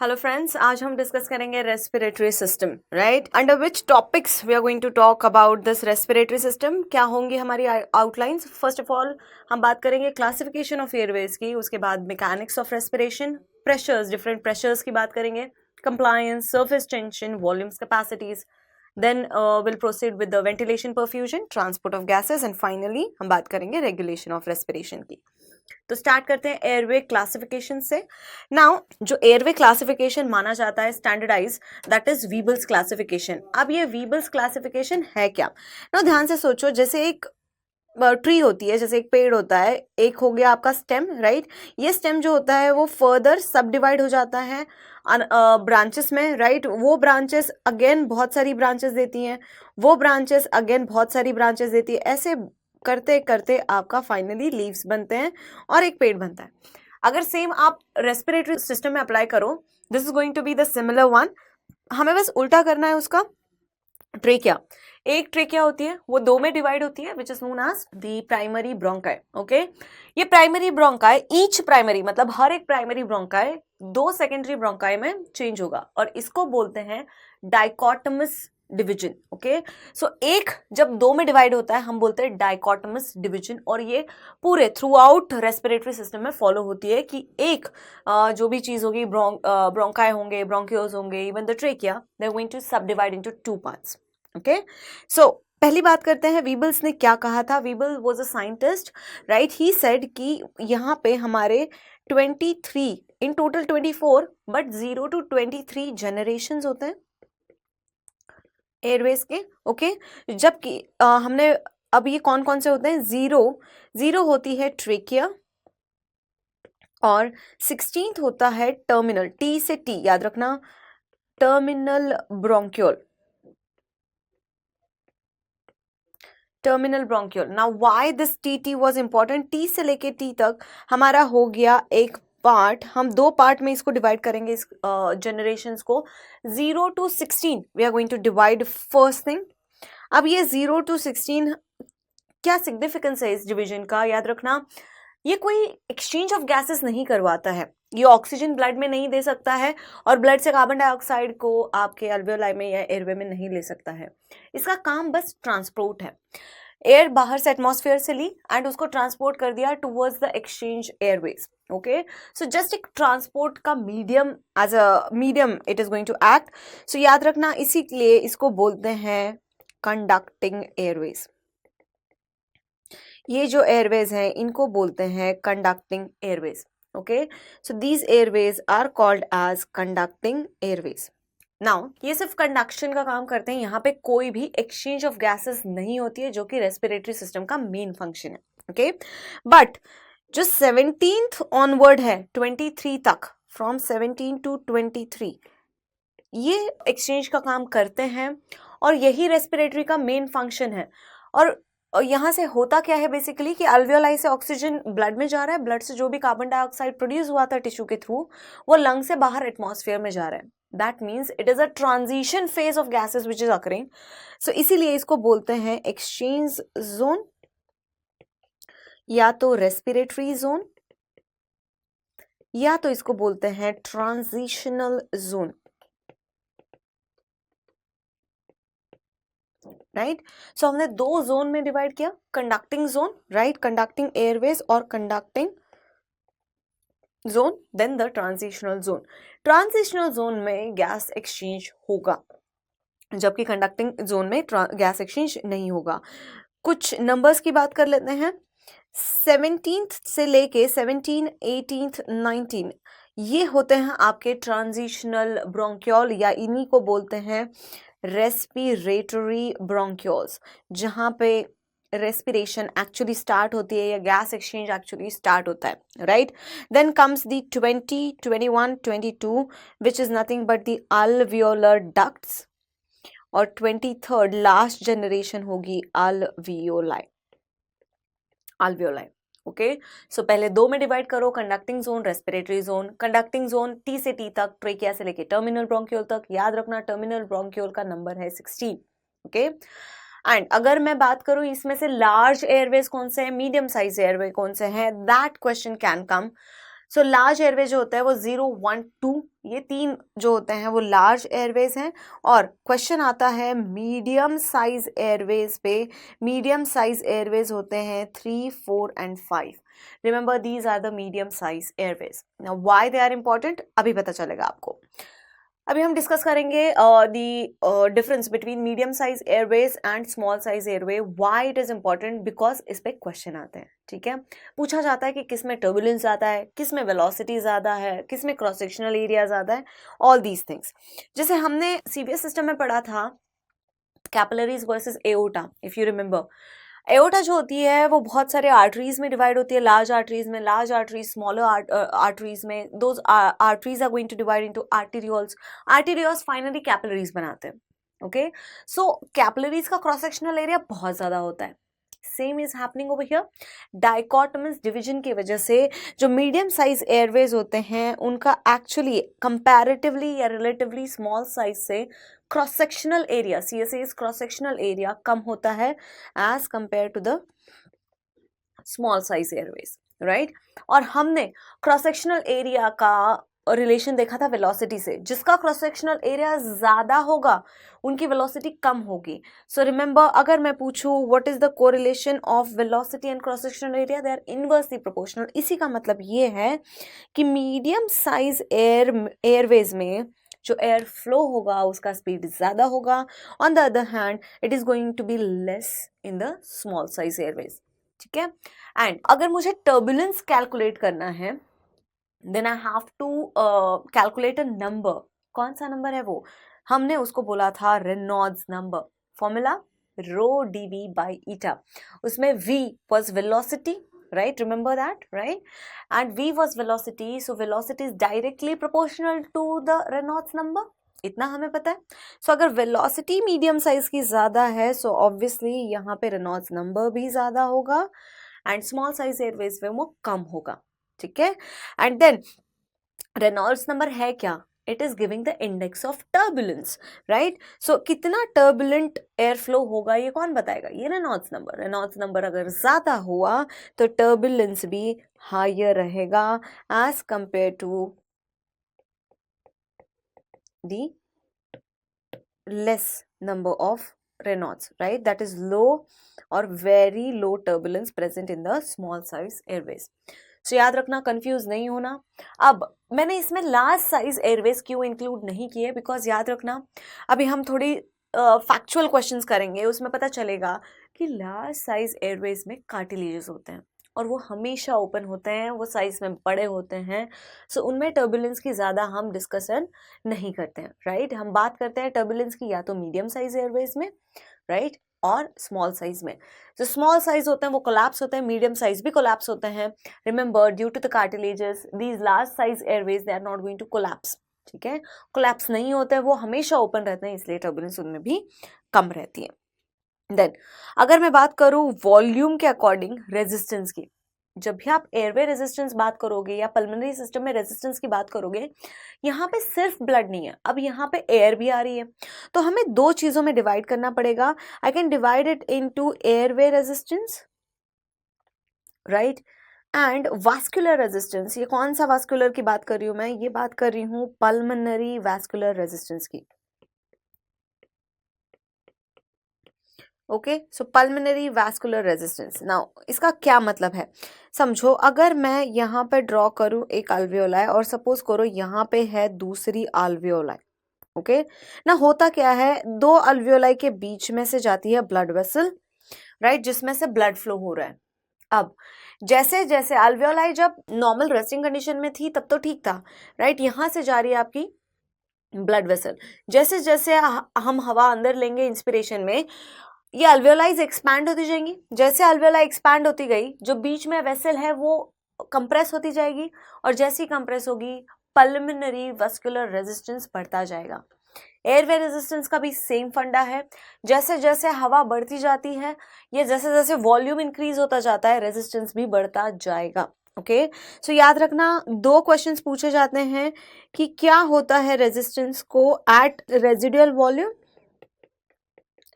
Hello friends, आज हम discuss करेंगे respiratory system, right? Under which topics we are going to talk about this respiratory system. क्या होंगी हमारी आउटलाइंस? फर्स्ट ऑफ ऑल हम बात करेंगे क्लासिफिकेशन ऑफ एयरवेज की, उसके बाद mechanics of respiration, pressures, different pressures की बात करेंगे, compliance, surface tension, volumes, capacities, then will proceed with the ventilation, perfusion, transport of gases and finally हम बात करेंगे रेगुलेशन ऑफ रेस्पिरेशन की। तो स्टार्ट करते हैं एयरवे क्लासिफिकेशन से। नाउ जो एयरवे क्लासिफिकेशन माना जाता है स्टैंडर्डाइज, दैट इज वीबल्स क्लासिफिकेशन। अब ये वीबल्स क्लासिफिकेशन है क्या ना? ध्यान से सोचो, जैसे एक ट्री होती है, जैसे एक पेड़ होता है, एक हो गया आपका स्टेम, राइट? ये स्टेम जो होता है वो फर्दर सब डिवाइड हो जाता है ब्रांचेस में, राइट? वो ब्रांचेस अगेन बहुत सारी ब्रांचेस देती हैं, वो ब्रांचेस अगेन बहुत सारी ब्रांचेस देती है। ऐसे करते करते आपका फाइनली लीव्स बनते हैं और एक पेड़ बनता है। अगर सेम आप रेस्पिरेटरी सिस्टम में अप्लाई करो, this is going to be the similar one. हमें बस उल्टा करना है उसका। ट्रेकिया, एक ट्रेकिया होती है, वो दो में डिवाइड होती है, which is known as the primary bronchi. Okay, ये प्राइमरी ब्रोंकाई, ईच प्राइमरी मतलब हर एक प्राइमरी ब्रोंकाई दो सेकेंडरी ब्रोंकाई में चेंज होगा और इसको बोलते हैं डाइकोटमस डिवीजन। ओके, सो एक जब दो में डिवाइड होता है हम बोलते हैं डाइकोटमस डिवीजन, और ये पूरे थ्रू आउट रेस्पिरेटरी सिस्टम में फॉलो होती है कि एक जो भी चीज होगी, ब्रोंकाई होंगे, ब्रोंकियोल्स होंगे, even the trachea, they are going to subdivide into two parts. Okay, so पहली बात करते हैं वीबल्स ने क्या कहा था। Weibel was a scientist, right? He said कि यहाँ पे हमारे 23 in total 24 but 0 to 23 generations होते हैं एयरवेज के। ओके, जबकि हमने अब ये कौन कौन से होते हैं? जीरो होती है ट्रेकिया और 16th होता है टर्मिनल, टी से टी याद रखना, terminal bronchiole, terminal bronchiole. Now why this tea was important? T से लेके टी तक हमारा हो गया एक पार्ट, हम दो पार्ट में इसको डिवाइड करेंगे, इस जनरेशंस को। 0 to 16 we are going to divide first thing. अब ये 0 to 16 क्या सिग्निफिकेंस है इस डिवीजन का? याद रखना, ये कोई एक्सचेंज ऑफ गैसेस नहीं करवाता है, ये ऑक्सीजन ब्लड में नहीं दे सकता है और ब्लड से कार्बन डाइऑक्साइड को आपके अल्वेओलाई में या एयरवे में नहीं ले सकता है। इसका काम बस ट्रांसपोर्ट है। एयर बाहर से एटमॉस्फेयर से ली एंड उसको ट्रांसपोर्ट कर दिया towards the exchange airways. Okay, so just एक ट्रांसपोर्ट का medium, as a medium it is going to act. So याद रखना, इसीलिए इसको बोलते हैं कंडक्टिंग एयरवेज। ये जो एयरवेज हैं इनको बोलते हैं conducting airways. Okay, so these airways are called as conducting airways. Now ये सिर्फ कंडक्शन का काम करते हैं, यहाँ पे कोई भी एक्सचेंज ऑफ गैसेस नहीं होती है, जो कि रेस्पिरेटरी सिस्टम का मेन फंक्शन है। ओके, बट जो 17th ऑनवर्ड है 23 तक, फ्रॉम 17 to 23 ये एक्सचेंज का काम करते हैं और यही रेस्पिरेटरी का मेन फंक्शन है। और यहाँ से होता क्या है बेसिकली कि अल्वेओलाई से ऑक्सीजन ब्लड में जा रहा है, ब्लड से जो भी कार्बन डाइऑक्साइड प्रोड्यूस हुआ था टिश्यू के थ्रू, वो लंग से बाहर एटमॉस्फेयर में जा रहा है। That means it is a transition phase of gases which is occurring. So इसीलिए इसको बोलते हैं एक्सचेंज जोन, या तो रेस्पिरेटरी जोन, या तो इसको बोलते हैं ट्रांजिशनल जोन, राइट? सो हमने दो जोन में डिवाइड किया, conducting zone, right, conducting airways और conducting zone, then the transitional zone. Transitional zone में गैस एक्सचेंज होगा, जबकि कंडक्टिंग जोन में गैस एक्सचेंज नहीं होगा। कुछ नंबर्स की बात कर लेते हैं। 17th से लेके 17, 18th, 19 ये होते हैं आपके ट्रांजिशनल ब्रोंक्यूल, या इन्हीं को बोलते हैं रेस्पिरेटरी ब्रोंक्यूल्स, जहां पे रेस्पिरेशन एक्चुअली स्टार्ट होती है या गैस एक्सचेंज एक्चुअली स्टार्ट होता है, right? Then comes the 20, 21, 22 which is nothing but the alveolar ducts, और 23rd लास्ट जनरेशन होगी अल्वियोलाई। ओके, सो पहले दो में डिवाइड करो, conducting zone, respiratory zone. Conducting zone T से टी तक, ट्रेकिया से लेके टर्मिनल ब्रोंक्यूल तक। याद रखना टर्मिनल ब्रोंक्यूल का नंबर है 16। ओके, एंड अगर मैं बात करूं इसमें से लार्ज एयरवेज कौन से हैं, मीडियम साइज एयरवे कौन से हैं, that question can come. So large airway जो होता है वो 0, 1, 2 ये 3 जो होते हैं वो लार्ज एयरवेज हैं। और क्वेश्चन आता है मीडियम साइज एयरवेज पे, मीडियम साइज एयरवेज होते हैं 3, 4 and 5। Remember these are the medium size airways. Now why they are important अभी पता चलेगा आपको। अभी हम डिस्कस करेंगे the difference between medium size airways and small size airway. Why it is important, because इस पे क्वेश्चन आते हैं, ठीक है। पूछा जाता है कि किस में टर्बुलेंस ज़्यादा है, किस में वेलोसिटी ज़्यादा है, किस में क्रॉस सेक्शनल एरिया ज़्यादा है, ऑल दीज थिंग्स। जैसे हमने सीबीएस सिस्टम में पढ़ा था capillaries versus aorta, if you remember. Aorta जो होती है वो बहुत सारे आर्टरीज में डिवाइड होती है, लार्ज आर्टरीज में, लार्ज आर्टरीज स्मॉलर आर्टरीज में। Those arteries are going to divide into arterioles, arterioles finally capillaries बनाते हैं, ओके। सो कैपिलरीज का क्रॉस सेक्शनल एरिया बहुत ज्यादा होता है। Same is happening over here. Dichotomous division की वजह से जो मीडियम साइज एयरवेज होते हैं उनका एक्चुअली कंपैरेटिवली या रिलेटिवली स्मॉल साइज से cross sectional area, CSA's cross sectional area कम होता है as compare to the small size airways, right. और हमने क्रॉस सेक्शनल एरिया का रिलेशन देखा था वेलोसिटी से, जिसका क्रॉस सेक्शनल एरिया ज्यादा होगा उनकी वेलोसिटी कम होगी। सो रिमेंबर, अगर मैं पूछूं what is the correlation of velocity and cross sectional area, they are inversely proportional. इसी का मतलब ये है कि मीडियम साइज एयरवेज में जो एयर फ्लो होगा उसका स्पीड ज्यादा होगा, on the other hand it is going to be less in the small size airways, ठीक है। एंड अगर मुझे टर्बुलेंस कैलकुलेट करना है then I have to calculate a number. कौन सा नंबर है वो? हमने उसको बोला था Reynolds number. Formula rho dv by eta। उसमें v was velocity, right? Remember that, right? And v was velocity, so velocity is directly proportional to the Reynolds number। इतना हमें पता है। सो अगर वेलोसिटी मीडियम साइज की ज्यादा है सो ऑब्वियसली यहाँ पे रेनॉल्ड्स नंबर भी ज्यादा होगा एंड स्मॉल साइज एयरवेज में वो कम होगा, ठीक है। एंड देन रेनॉल्ड्स नंबर है क्या? It is giving the index of turbulence, right. So कितना टर्बुलेंट एयर फ्लो होगा ये कौन बताएगा? ये रेनॉल्ड्स नंबर। रेनॉल्ड्स नंबर अगर ज्यादा हुआ तो टर्बुलेंस भी हायर रहेगा as compare to the less number of Reynolds, right? That is low or very low turbulence present in the small size airways। So याद रखना, कंफ्यूज नहीं होना। अब मैंने इसमें लार्ज साइज एयरवेज क्यों इंक्लूड नहीं किए? बिकॉज याद रखना अभी हम थोड़ी फैक्चुअल क्वेश्चंस करेंगे, उसमें पता चलेगा कि लार्ज साइज एयरवेज में कार्टिलेजेस होते हैं और वो हमेशा ओपन होते हैं, वो साइज में बड़े होते हैं। सो उनमें टर्बुलेंस की ज़्यादा हम डिस्कशन नहीं करते हैं, राइट। हम बात करते हैं टर्बुलेंस की या तो मीडियम साइज एयरवेज में, राइट, और स्मॉल साइज में। जो स्मॉल साइज होते हैं वो कोलैप्स होते हैं, मीडियम साइज भी कोलैप्स होते हैं। Remember, due to the cartilages these large size airways they are not going to collapse, ठीक है। कोलैप्स नहीं होते हैं, वो हमेशा ओपन रहते हैं, इसलिए टर्बुलेंस उनमें भी कम रहती है। देन अगर मैं बात करूं वॉल्यूम के अकॉर्डिंग रेजिस्टेंस की, जब भी आप एयरवे रेजिस्टेंस बात करोगे या पल्मोनरी सिस्टम में रेजिस्टेंस की बात करोगे, यहाँ पे सिर्फ ब्लड नहीं है, अब यहाँ पे एयर भी आ रही है, तो हमें दो चीजों में डिवाइड करना पड़ेगा। I can divide it into airway resistance, right, and vascular resistance. ये कौन सा वास्कुलर की बात कर रही हूं मैं? ये बात कर रही हूँ पल्मोनरी वास्कुलर रेजिस्टेंस की, ओके। सो पल्मोनरी वास्कुलर रेजिस्टेंस। नाउ इसका क्या मतलब है समझो। अगर मैं यहाँ पे ड्रॉ करूँ एक अल्वियोलाई और सपोज करो यहाँ पे है दूसरी अल्वियोलाई, ओके ना। होता क्या है, दो अल्वियोलाई के बीच में से जाती है ब्लड वेसल, राइट, जिसमें से ब्लड फ्लो हो रहा है। अब जैसे जैसे अल्वियोलाई जब नॉर्मल रेस्टिंग कंडीशन में थी तब तो ठीक था, राइट, यहाँ से जा रही है आपकी ब्लड वेसल। जैसे जैसे हम हवा अंदर लेंगे इंस्पिरेशन में, ये अल्वियोलाइज एक्सपैंड होती जाएंगी। जैसे अल्वियोलाई एक्सपैंड होती गई, जो बीच में वेसल है वो कंप्रेस होती जाएगी, और जैसी कंप्रेस होगी पल्मोनरी वास्कुलर रेजिस्टेंस बढ़ता जाएगा। एयरवे रेजिस्टेंस का भी सेम फंडा है। जैसे जैसे हवा बढ़ती जाती है, ये जैसे जैसे वॉल्यूम इंक्रीज होता जाता है, रेजिस्टेंस भी बढ़ता जाएगा, ओके। सो याद रखना, दो क्वेश्चंस पूछे जाते हैं कि क्या होता है रेजिस्टेंस को at residual volume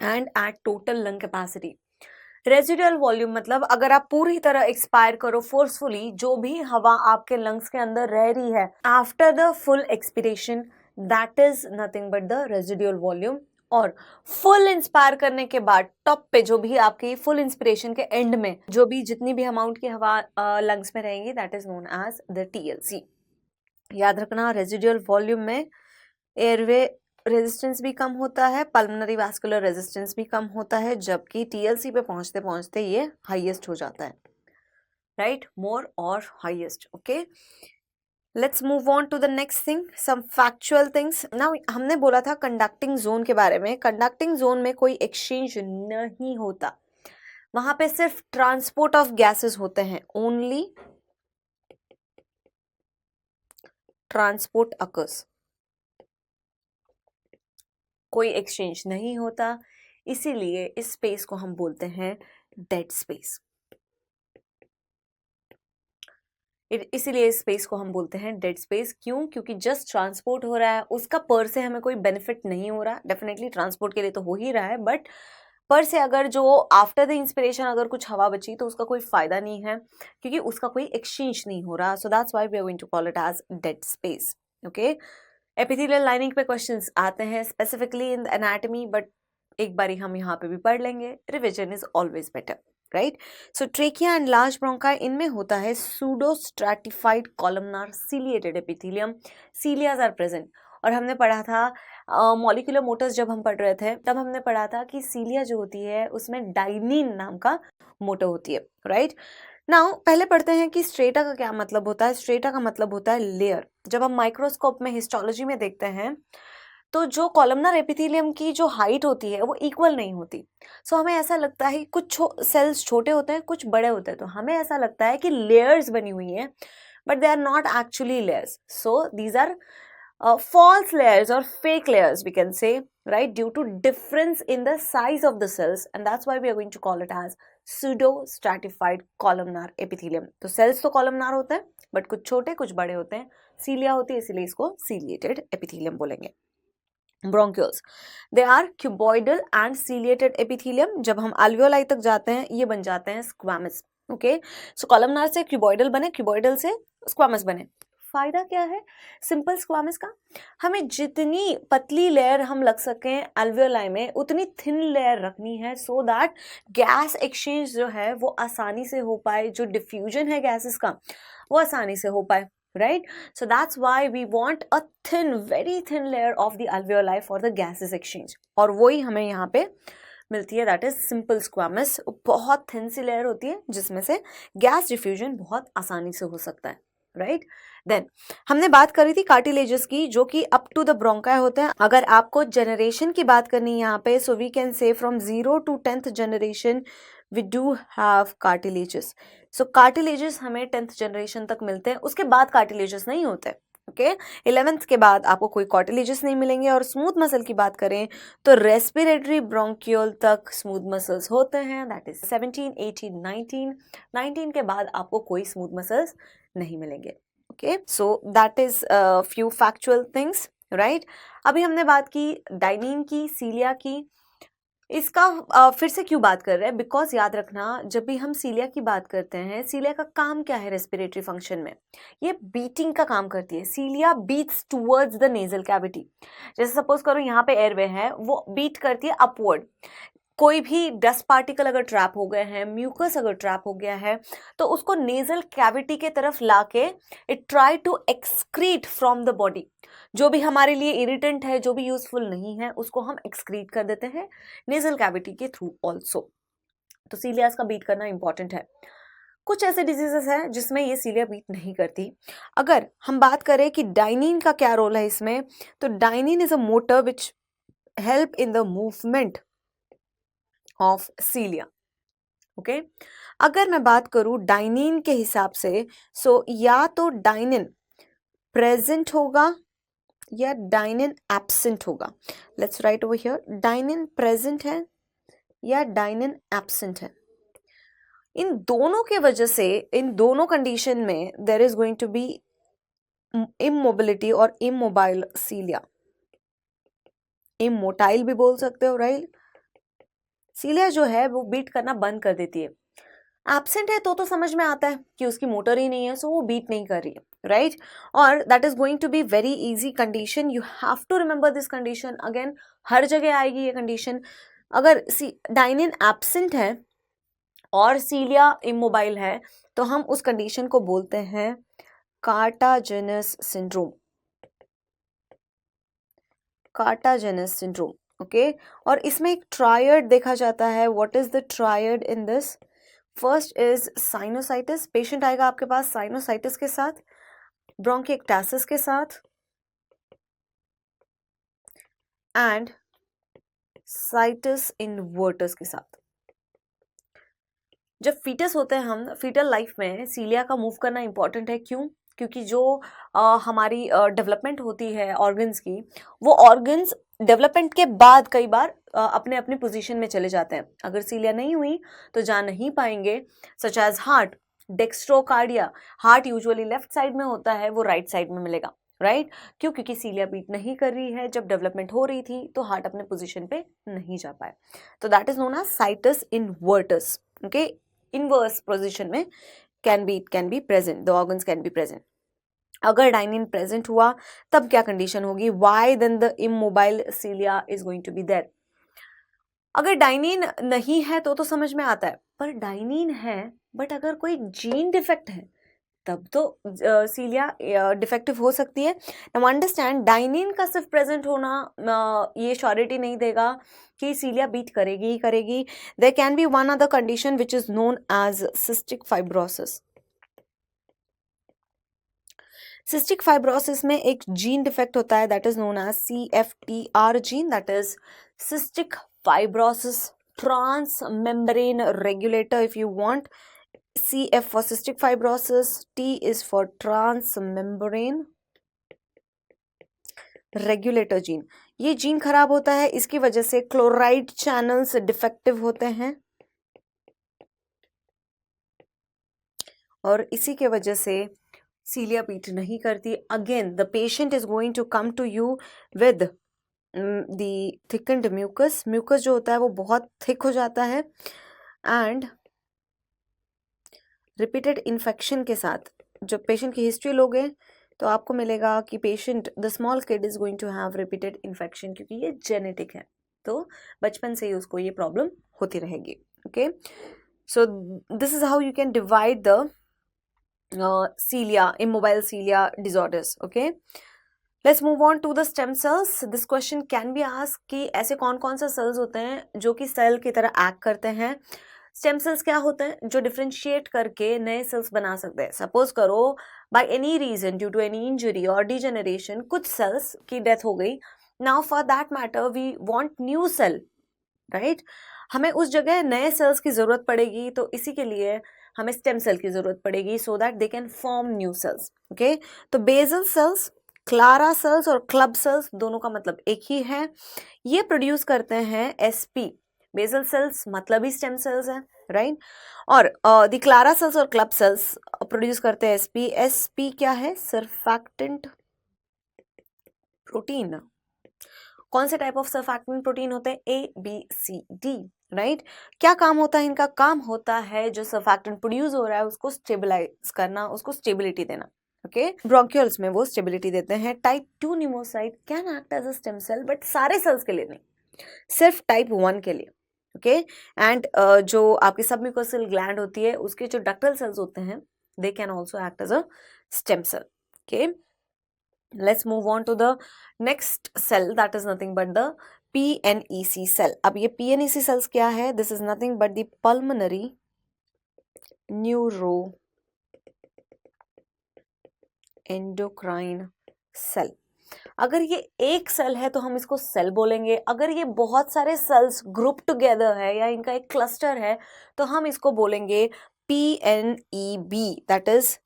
and at total lung capacity. Residual volume मतलब अगर आप पूरी तरह एक्सपायर करो फोर्सफुली, जो भी हवा आपके लंग्स के अंदर रह रही है after the full expiration, that is nothing but the residual volume. और फुल इंस्पायर करने के बाद टॉप पे जो भी आपकी फुल इंस्पिरेशन के एंड में जो भी जितनी भी अमाउंट की हवा लंग्स में रहेंगी, that is known as the TLC। याद रखना, रेजिडुअल वॉल्यूम में एयरवे रेजिस्टेंस भी कम होता है, पल्मोनरी वास्कुलर रेजिस्टेंस भी कम होता है, जबकि TLC पे पहुंचते पहुंचते ये हाईएस्ट हो जाता है, राइट, मोर और highest. Okay, let's move on to the next thing, some factual things. Now हमने बोला था कंडक्टिंग जोन के बारे में। कंडक्टिंग जोन में कोई एक्सचेंज नहीं होता, वहां पे सिर्फ ट्रांसपोर्ट ऑफ गैसेस होते हैं, ओनली ट्रांसपोर्ट अकर्स, कोई एक्सचेंज नहीं होता। इसीलिए इस स्पेस को हम बोलते हैं डेड स्पेस। इसीलिए इस स्पेस को हम बोलते हैं डेड स्पेस। क्यों? क्योंकि जस्ट ट्रांसपोर्ट हो रहा है, उसका पर से हमें कोई बेनिफिट नहीं हो रहा। डेफिनेटली ट्रांसपोर्ट के लिए तो हो ही रहा है, बट पर से अगर जो आफ्टर द इंस्पिरेशन अगर कुछ हवा बची तो उसका कोई फायदा नहीं है, क्योंकि उसका कोई एक्सचेंज नहीं हो रहा। So that's why we are going to call it as dead space. Okay, epithelial lining पे क्वेश्चंस आते हैं स्पेसिफिकली इन एनाटॉमी, बट एक बारी हम यहाँ पे भी पढ़ लेंगे। Revision is always better, right. So trachea and large bronchi, इनमें होता है pseudo stratified columnar ciliated epithelium, cilias are present. और हमने पढ़ा था मॉलिक्यूलर मोटर्स, जब हम पढ़ रहे थे तब हमने पढ़ा था कि सीलिया जो होती है उसमें डाइनिन नाम का मोटर होती है, राइट। नाउ पहले पढ़ते हैं कि स्ट्रेटा का क्या मतलब होता है। स्ट्रेटा का मतलब होता है लेयर। जब हम माइक्रोस्कोप में हिस्टोलॉजी में देखते हैं तो जो कॉलमनर एपिथेलियम की जो हाइट होती है वो इक्वल नहीं होती। सो हमें ऐसा लगता है कुछ सेल्स छोटे होते हैं, कुछ बड़े होते हैं, तो हमें ऐसा लगता है कि लेयर्स बनी हुई हैं, but they are not actually layers. So these are false layers or fake layers, we can say, right, due to difference in the size of the cells, and that's why we are going to call it as pseudo stratified columnar epithelium। तो cells तो columnar होते हैं, but कुछ छोटे कुछ बड़े होते हैं, सीलिया होती है, इसलिए इसको ciliated epithelium बोलेंगे। Bronchioles, they are cuboidal and ciliated epithelium. जब हम alveoli तक जाते हैं ये बन जाते हैं स्क्वामस। ओके, सो कॉलमनार से क्यूबॉइडल बने, क्यूबॉइडल से स्क्वामस बने। फायदा क्या है सिंपल स्क्वामस का? हमें जितनी पतली लेयर हम लग सकें alveoli में, उतनी थिन लेयर रखनी है, सो दैट गैस एक्सचेंज जो है वो आसानी से हो पाए, जो डिफ्यूजन है गैसेस का वो आसानी से हो पाए, right? So that's why we want a thin, very thin layer of the alveoli for the gases exchange, और वही हमें यहाँ पे मिलती है, that is simple squamous। बहुत thin सी लेयर होती है जिसमें से गैस डिफ्यूजन बहुत आसानी से हो सकता है, राइट। देन हमने बात करी थी कार्टिलेजेस की, जो कि अप टू द ब्रोंकाई होते हैं। अगर आपको जनरेशन की बात करनी है यहाँ पे, so we can say from 0 to 10th generation we do have cartilages. So cartilages हमें 10th जनरेशन तक मिलते हैं, उसके बाद कार्टिलेजेस नहीं होते। ओके, 11th के बाद आपको कोई कार्टिलेजेस नहीं मिलेंगे। और स्मूथ मसल की बात करें तो रेस्पिरेटरी ब्रोंक्यूल तक स्मूथ मसल्स होते हैं, दैट इज 17, 18, 19 के बाद आपको कोई स्मूथ मसल्स नहीं मिलेंगे। Okay, so that is few factual things, right. अभी हमने बात की डाइनिन की, सीलिया की। इसका फिर से क्यों बात कर रहे हैं? बिकॉज याद रखना, जब भी हम सीलिया की बात करते हैं, सीलिया का काम क्या है रेस्पिरेटरी फंक्शन में? ये बीटिंग का काम करती है। Cilia beats towards the nasal cavity. जैसे सपोज करो यहाँ पे एयरवे है, वो बीट करती है अपवर्ड। कोई भी डस्ट पार्टिकल अगर ट्रैप हो गए हैं, म्यूकस अगर ट्रैप हो गया है, तो उसको नेजल कैविटी के तरफ लाके it try to excrete from the body. जो भी हमारे लिए इरिटेंट है, जो भी यूजफुल नहीं है, उसको हम एक्सक्रीट कर देते हैं नेजल कैविटी के थ्रू ऑल्सो। तो सीलियास का बीट करना इंपॉर्टेंट है। कुछ ऐसे डिजीजेस हैं जिसमें ये सीलिया बीट नहीं करती। अगर हम बात करें कि डाइनिन का क्या रोल है इसमें, तो dynein is a motor which help in the movement of सीलिया। Okay, अगर मैं बात करूं डाइनिन के हिसाब से, सो या तो डाइनिन प्रेजेंट होगा या डाइनिन एब्सेंट होगा। Let's right over here, dynein present है या डाइनिन एब्सेंट है। इन दोनों के वजह से, इन दोनों कंडीशन में there is going to be immobility और इमोबाइल सीलिया। इमोटाइल भी बोल सकते हो, राइट, सीलिया जो है वो बीट करना बंद कर देती है। एब्सेंट है तो समझ में आता है कि उसकी मोटर ही नहीं है, सो वो बीट नहीं कर रही है, राइट? और that is going to be very easy condition, you have to remember this condition. Again हर जगह आएगी ये कंडीशन। अगर डाइनिन एब्सेंट है और सीलिया इमोबाइल है तो हम उस कंडीशन को बोलते हैं Kartagener's syndrome. Kartagener's syndrome, okay. और इसमें एक ट्रायड देखा जाता है। What is the triad in this? First is sinusitis, patient आएगा आपके पास साइनोसाइटिस के साथ, ब्रोंकिएक्टासिस के साथ एंड साइटिस इनवर्टस के साथ। जब फीटस होते हैं हम फीटल लाइफ में, सीलिया का मूव करना इंपॉर्टेंट है। क्यों? क्योंकि जो हमारी डेवलपमेंट होती है ऑर्गन्स की, वो ऑर्गन्स डेवलपमेंट के बाद कई बार अपने अपनी पोजीशन में चले जाते हैं। अगर सीलिया नहीं हुई तो जा नहीं पाएंगे। Such as heart, dextrocardia, heart usually left side में होता है, वो राइट साइड में मिलेगा, राइट? क्यों? क्योंकि सीलिया बीट नहीं कर रही है। जब डेवलपमेंट हो रही थी तो हार्ट अपने पोजीशन पे नहीं जा पाए, तो that is known as situs inversus, okay. Inverse position में can be present, the organs can be present. अगर डाइनिन प्रेजेंट हुआ तब क्या कंडीशन होगी? Why then the immobile cilia is going to be there. अगर डाइनिन नहीं है तो समझ में आता है, पर डाइनिन है बट अगर कोई जीन डिफेक्ट है तब तो सीलिया डिफेक्टिव हो सकती है। नाउ अंडरस्टैंड, डाइनिन का सिर्फ प्रेजेंट होना ये श्योरिटी नहीं देगा कि सीलिया बीट करेगी ही करेगी। There can be one other condition which is known as cystic fibrosis. Cystic fibrosis में एक जीन डिफेक्ट होता है, that is known as CFTR gene, that is cystic fibrosis transmembrane regulator if you want. CF for cystic fibrosis, T is for transmembrane regulator gene. ये gene खराब होता है, इसकी वजह से क्लोराइड चैनल्स डिफेक्टिव होते हैं और इसी के वजह से सीलिया बीट नहीं करती। Again the patient is going to come to you with the thickened mucus. Mucus जो होता है वो बहुत थिक हो जाता है एंड रिपीटेड इन्फेक्शन के साथ। जब पेशेंट की हिस्ट्री लोगे तो आपको मिलेगा कि patient, the small kid is going to have repeated infection, क्योंकि ये जेनेटिक है, तो बचपन से ही उसको ये प्रॉब्लम होती रहेगी, okay. So this is how you can divide the cilia, immobile cilia disorders, okay. Let's move on to the stem cells. This question can be asked कि ऐसे कौन कौन सा सेल्स होते हैं जो कि सेल की तरह एक्ट करते हैं। स्टेम सेल्स क्या होते हैं? जो डिफ्रेंशिएट करके नए सेल्स बना सकते हैं। सपोज करो by any reason, due to any injury और डिजेनरेशन, कुछ सेल्स की डेथ हो गई। Now for that matter we want new cell, right? हमें उस जगह नए सेल्स की जरूरत पड़ेगी, तो इसी के लिए हमें स्टेम सेल की जरूरत पड़ेगी so that they can form new sales, okay. तो बेसल सेल्स, क्लारा सेल्स और क्लब सेल्स दोनों का मतलब एक ही है। ये प्रोड्यूस करते हैं SP। बेसल सेल्स मतलब ही स्टेम सेल्स है, राइट? और द क्लारा सेल्स और क्लब सेल्स प्रोड्यूस करते हैं SP। SP क्या है? Surfactant protein. कौन से टाइप ऑफ सर्फैक्टेंट प्रोटीन होते हैं? ABCD, right? क्या काम होता है इनका? काम होता है जो सर्फैक्टेंट प्रोड्यूस हो रहा है उसको स्टेबलाइज करना, उसको स्टेबिलिटी देना, ओके। ब्रोंक्यूल्स में वो स्टेबिलिटी देते हैं। Type 2 pneumocyte can act as a stem cell, but सारे सेल्स के लिए नहीं, सिर्फ टाइप 1 के लिए, ओके। एंड जो आपकी सबम्यूकोसल ग्लैंड होती है उसके जो डक्टल सेल्स होते हैं they can also act as a stem cell, okay. Let's move on to the next cell, that is nothing but the PNEC cell. अब ये PNEC cells क्या है? This is nothing but the pulmonary neuroendocrine cell. अगर ये एक cell है तो हम इसको सेल बोलेंगे। अगर ये बहुत सारे सेल्स ग्रुप टुगेदर है या इनका एक क्लस्टर है तो हम इसको बोलेंगे PNEB, that is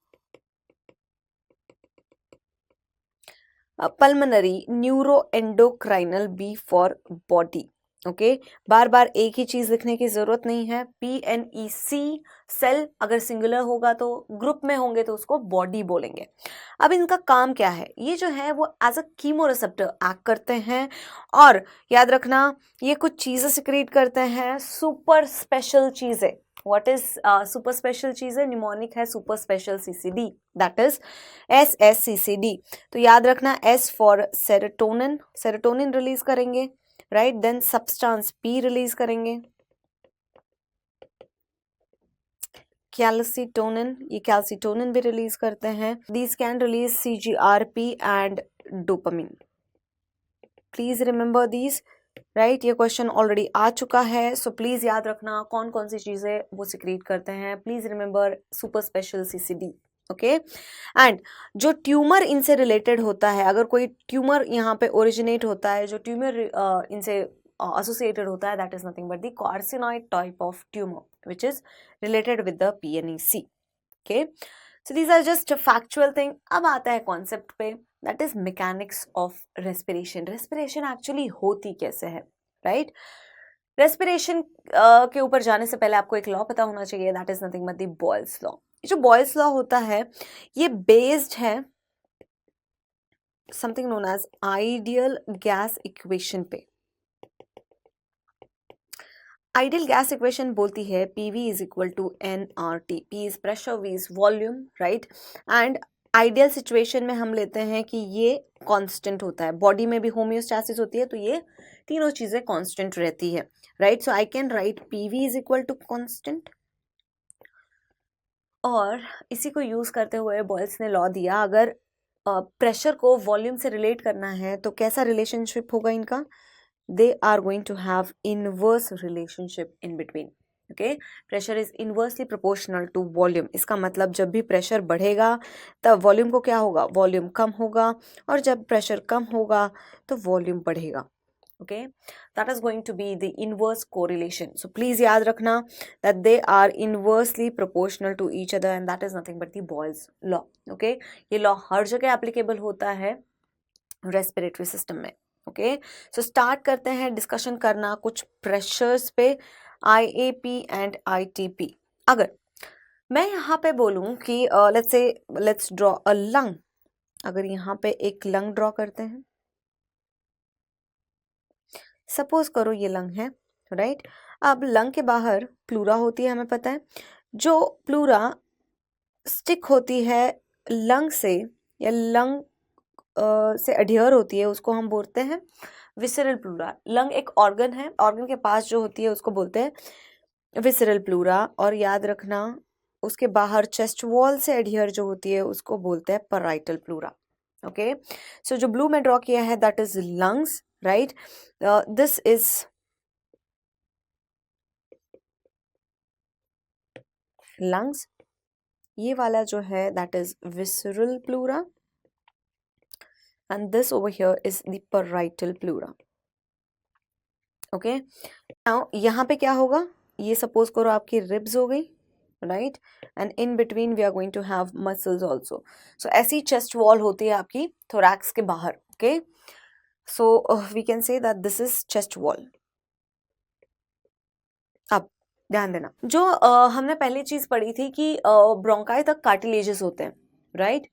pulmonary neuroendocrinal, B for body, okay बार बार एक ही चीज लिखने की जरूरत नहीं है। PNEC सेल अगर सिंगुलर होगा तो ग्रुप में होंगे तो उसको बॉडी बोलेंगे। अब इनका काम क्या है, ये जो है वो एज अ कीमोरिसेप्टर एक्ट करते हैं और याद रखना ये कुछ चीजें सिक्रीट करते हैं, सुपर स्पेशल चीजें। व्हाट इज सुपर स्पेशल चीजें? निमोनिक है super special CCD, that is SSCCD। तो याद रखना S for serotonin, serotonin release करेंगे, राइट। देन सब्सटेंस P रिलीज करेंगे, कैल्सिटोनिन, ये कैल्सिटोनिन भी रिलीज करते हैं। These can release CGRP and dopamine. Please remember these, right. ये क्वेश्चन ऑलरेडी आ चुका है, सो प्लीज याद रखना कौन कौन सी चीजें वो सिक्रीट करते हैं। Please remember super special CCD, okay. And जो ट्यूमर इनसे रिलेटेड होता है, अगर कोई ट्यूमर यहाँ पे ओरिजिनेट होता है, जो ट्यूमर इनसे associated होता है, that is nothing but the carcinoid type of tumor which is related with the PNEC, okay। So these are just a factual thing। अब आता है concept पे, that is mechanics of respiration। respiration actually होती कैसे है, right। respiration के ऊपर जाने से पहले आपको एक लॉ पता होना चाहिए, that is nothing but the Boyle's law। जो Boyle's law होता है ये based है something known as ideal gas equation पे। आइडियल गैस इक्वेशन बोलती है PV is equal to nRT। P is pressure, V is volume, right. And ideal situation में हम लेते हैं कि ये कांस्टेंट होता है, बॉडी में भी होम्योस्टैसिस होती है तो ये तीनों चीजें कांस्टेंट रहती है, right. So I can write PV is equal to constant. और इसी को यूज करते हुए बॉयल्स ने लॉ दिया, अगर प्रेशर को वॉल्यूम से रिलेट करना है तो कैसा रिलेशनशिप होगा इनका? they are going to have inverse relationship in between, okay। pressure is inversely proportional to volume। इसका मतलब जब भी प्रेशर बढ़ेगा तब वॉल्यूम को क्या होगा? वॉल्यूम कम होगा, और जब प्रेशर कम होगा तो वॉल्यूम बढ़ेगा, okay। that is going to be the inverse correlation। so please याद रखना that they are inversely proportional to each other and that is nothing but the Boyle's law, okay। ये law हर जगह applicable होता है respiratory system में, okay. So start करते हैं discussion करना कुछ प्रेशर्स पे, IAP एंड ITP। अगर मैं यहाँ पे बोलूँ कि लेट्स ड्रॉ अ लंग, अगर यहाँ पे एक लंग ड्रॉ करते हैं, सपोज करो ये लंग है, राइट। अब लंग के बाहर प्लूरा होती है, हमें पता है। जो प्लूरा स्टिक होती है लंग से या लंग से अडियर होती है उसको हम बोलते हैं विसरल प्लूरा। लंग एक ऑर्गन है, ऑर्गन के पास जो होती है उसको बोलते हैं विसरल प्लूरा। और याद रखना उसके बाहर चेस्ट वॉल से अडियर जो होती है उसको बोलते हैं पैराइटल प्लूरा, ओके। सो जो ब्लू में ड्रॉ किया है that is lungs, right. This is lungs, ये वाला जो है that is visceral pleura and this over here is the parietal pleura, okay। now यहाँ पे क्या होगा? ये सपोज करो आपकी रिब्स हो गई, right. And in between we are going to have muscles also. So ऐसी चेस्ट वॉल होती है आपकी थोरैक्स के बाहर, okay. So we can say that this is chest wall. अब ध्यान देना, जो हमने पहली चीज पढ़ी थी कि ब्रोंकाई तक कार्टिलेजेस होते हैं, राइट।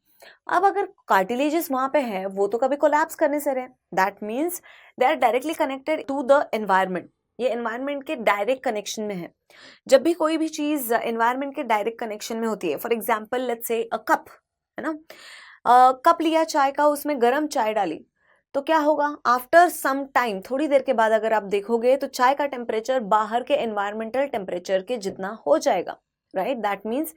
अब अगर कार्टिलेजेस वहां पे है वो तो कभी कोलैप्स करने से रहे, that means they are directly connected to the environment. ये एनवायरमेंट के डायरेक्ट कनेक्शन में है। जब भी कोई भी चीज एनवायरमेंट के डायरेक्ट कनेक्शन में होती है, for example let's say a cup है ना, कप लिया चाय का, उसमें गर्म चाय डाली तो क्या होगा? आफ्टर सम टाइम, थोड़ी देर के बाद अगर आप देखोगे तो चाय का टेम्परेचर बाहर के एनवायरमेंटल टेम्परेचर के जितना हो जाएगा, right. That means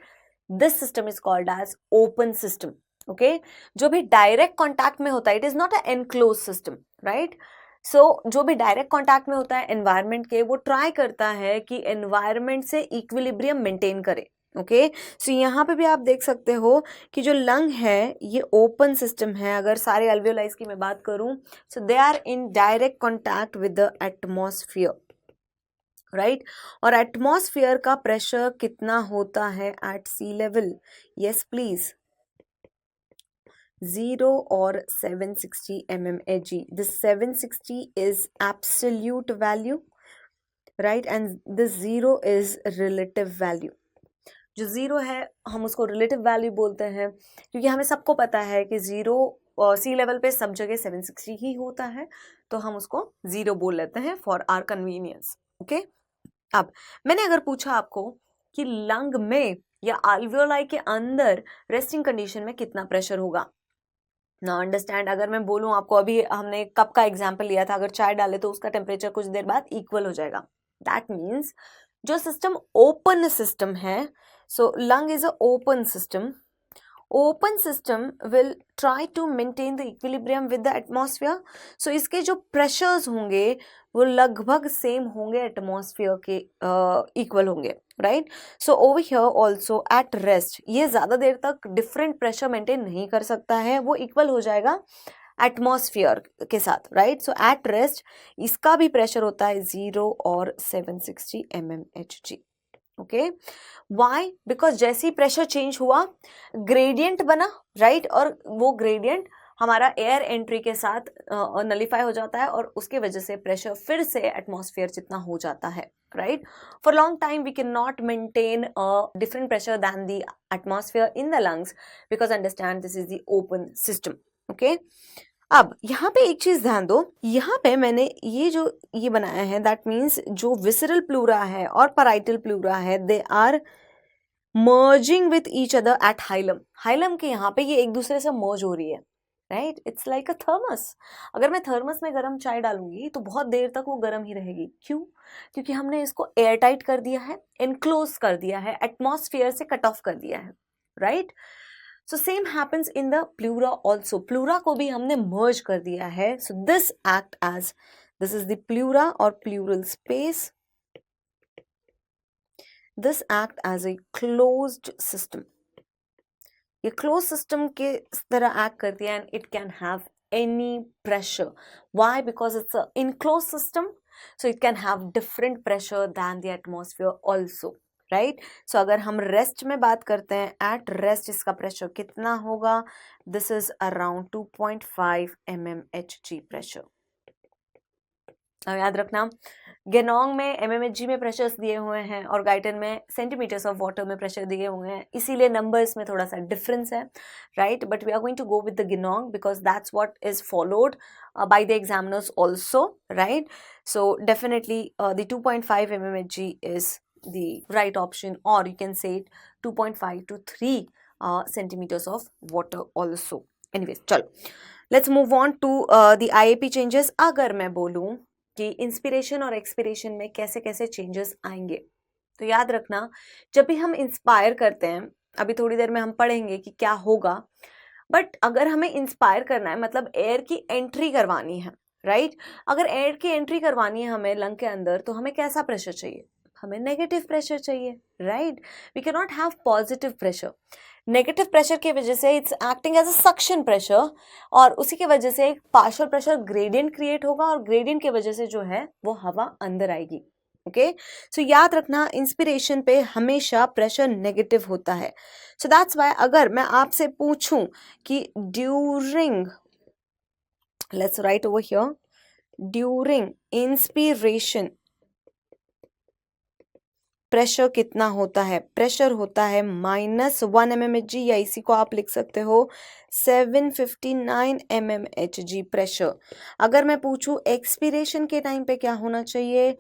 this system is called as open system, okay. जो भी डायरेक्ट कॉन्टैक्ट में होता है, it is not a enclose system, right. So जो भी डायरेक्ट कॉन्टैक्ट में होता है एनवायरमेंट के, वो ट्राई करता है कि एनवायरमेंट से इक्विलिब्रियम मेंटेन करे, ओके। सो यहाँ पे भी आप देख सकते हो कि जो लंग है ये ओपन सिस्टम है। अगर सारे अल्वियोलाइज की मैं बात करूं, so they are in direct contact with the atmosphere, right. और एटमॉस्फेयर का प्रेशर कितना होता है at sea level? Yes please, 0 or 760 mmHg. This 760 is absolute value, right? And this 0 is relative value. जो 0 है हम उसको रिलेटिव वैल्यू बोलते हैं, क्योंकि हमें सबको पता है कि 0 सी लेवल पे सब जगह 760 ही होता है, तो हम उसको 0 बोल लेते हैं फॉर आर कन्वीनियंस. ओके, अब मैंने अगर पूछा आपको कि लंग में या अल्वियोलाई के अंदर रेस्टिंग कंडीशन में कितना प्रेशर होगा, ना अंडरस्टैंड, अगर मैं बोलूं आपको, अभी हमने कप का एग्जांपल लिया था, अगर चाय डाले तो उसका टेम्परेचर कुछ देर बाद इक्वल हो जाएगा. दैट मीन्स जो सिस्टम ओपन सिस्टम है, so lung is a open system. Open system will try to maintain the equilibrium with the atmosphere. So इसके जो प्रेशर्स होंगे वो लगभग सेम होंगे, एटमॉस्फेयर के इक्वल होंगे, right. So over here also at rest ये ज़्यादा देर तक डिफरेंट प्रेशर मेंटेन नहीं कर सकता है, वो इक्वल हो जाएगा एटमॉस्फेयर के साथ, राइट. सो एट रेस्ट इसका भी प्रेशर होता है 0 और 760 mmHg. Okay, why? बिकॉज जैसे ही प्रेशर चेंज हुआ ग्रेडियंट बना, राइट, और वो ग्रेडियंट हमारा एयर एंट्री के साथ नलिफाई हो जाता है और उसके वजह से प्रेशर फिर से एटमॉस्फेयर जितना हो जाता है, right. For long time we can not maintain different pressure than the atmosphere in the lungs, because understand this is the open system. Okay, अब यहाँ पे एक चीज ध्यान दो, यहाँ पे मैंने ये बनाया है, दैट मीन्स जो विसरल प्लूरा है और पैराइटल प्लूरा है, they are merging with each other at hilum. Hilum के यहाँ पे ये एक दूसरे से मर्ज हो रही है, right. It's like a thermos. अगर मैं थर्मस में गर्म चाय डालूंगी तो बहुत देर तक वो गर्म ही रहेगी. क्यों? क्योंकि हमने इसको एयर टाइट कर दिया है, इनक्लोज कर दिया है, एटमॉस्फेयर से कट ऑफ कर दिया है, right. So same happens in the pleura also. Pleura को भी हमने merge कर दिया है. So this act as, this is the pleura or pleural space. This act as a closed system. ये closed system के तरह act करती है and it can have any pressure. Why? Because it's an enclosed system. So it can have different pressure than the atmosphere also. Right. So अगर हम rest में बात करते हैं, एट रेस्ट इसका प्रेशर कितना होगा? This is around 2.5 mmHg pressure. याद रखना, गेनोंग में mmHg में प्रेशर्स दिए हुए हैं और गाइटन में सेंटीमीटर्स ऑफ वाटर में प्रेशर दिए हुए हैं, इसीलिए नंबर्स में थोड़ा सा डिफरेंस है, right. But we are going to go with the Ganong because that's what is followed by the examiners also, right. So definitely the 2.5 mmHg is the right option, or you can say it 2.5 to 3 centimeters of water also. Anyways, चलो let's move on to the IAP changes. अगर मैं बोलूँ कि inspiration और expiration में कैसे कैसे changes आएंगे, तो याद रखना, जब भी हम इंस्पायर करते हैं, अभी थोड़ी देर में हम पढ़ेंगे कि क्या होगा, बट अगर हमें इंस्पायर करना है मतलब एयर की एंट्री करवानी है, राइट. अगर एयर की एंट्री करवानी है हमें लंग के अंदर, तो हमें कैसा प्रेशर चाहिए? हमें नेगेटिव प्रेशर चाहिए, right. We can not have positive pressure. Negative pressure की वजह से it's acting as a suction pressure, और उसी की वजह से एक पार्शियल प्रेशर ग्रेडियंट क्रिएट होगा, और ग्रेडियंट की वजह से जो है वो हवा अंदर आएगी. ओके, सो याद रखना, इंस्पिरेशन पे हमेशा प्रेशर नेगेटिव होता है. सो दैट्स व्हाई अगर मैं आपसे पूछूं कि during, let's write over here, during inspiration pressure कितना होता है? प्रेशर होता है -1 mmHg, या इसी को आप लिख सकते हो 759 mmHg प्रेशर. अगर मैं पूछूं एक्सपीरेशन के टाइम पे क्या होना चाहिए,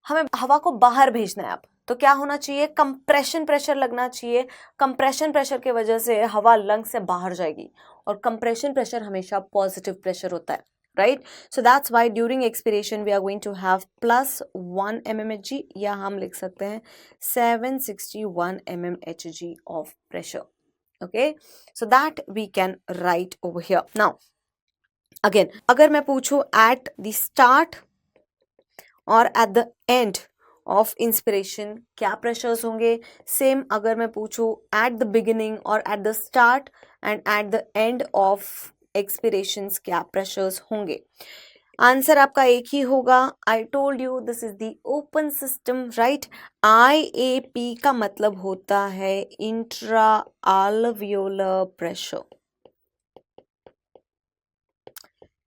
हमें हवा को बाहर भेजना है अब, तो क्या होना चाहिए? कंप्रेशन प्रेशर लगना चाहिए. कंप्रेशन प्रेशर की वजह से हवा लंग से बाहर जाएगी, और कंप्रेशन प्रेशर हमेशा पॉजिटिव प्रेशर होता है, right. So that's why during expiration we are going to have +1 mmHg, या हम लिख सकते हैं 761 mmHg of pressure. Okay, so that we can write over here. Now again, अगर मैं पूछूं at the start और at the end of inspiration क्या प्रेशर्स होंगे? सेम अगर मैं पूछूं at the beginning और at the start and at the end of एक्सपिरेशंस क्या प्रेशर्स होंगे? आंसर आपका एक ही होगा. I told you this is the open system, right. IAP का मतलब होता है intra alveolar pressure.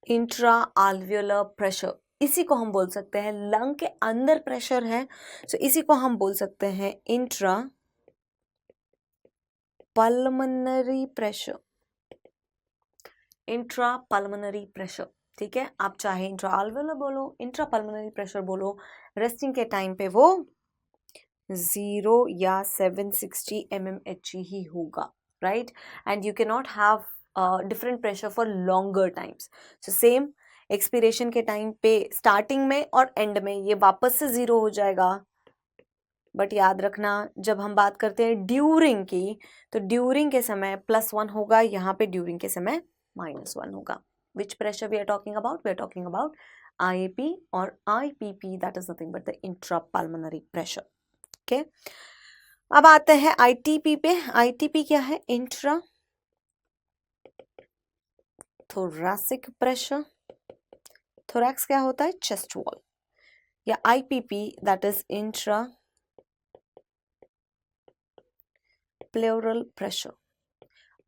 Intra alveolar pressure, इसी को हम बोल सकते हैं, लंग के अंदर प्रेशर है, सो इसी को हम बोल सकते हैं intra pulmonary pressure, intra pulmonary pressure. ठीक है, आप चाहे इंट्रा आल्वियोलर बोलो, इंट्रा पल्मोनरी प्रेशर बोलो, रेस्टिंग के टाइम पे वो 0 या 760 mmHg ही होगा, right. And you can not have different pressure for longer times. So same expiration के टाइम पे स्टार्टिंग में और एंड में ये वापस से 0 हो जाएगा, बट याद रखना जब हम बात करते हैं ड्यूरिंग की, तो ड्यूरिंग के समय +1 होगा, यहाँ पे ड्यूरिंग के समय -1 होगा। Which pressure we are talking about? We are talking about IAP और IPP, that is nothing but the intrapulmonary pressure. Okay, अब आते हैं ITP पे। ITP क्या है? Intra thoracic pressure. थोरैक्स क्या होता है? Chest wall. या IPP that is intra pleural pressure.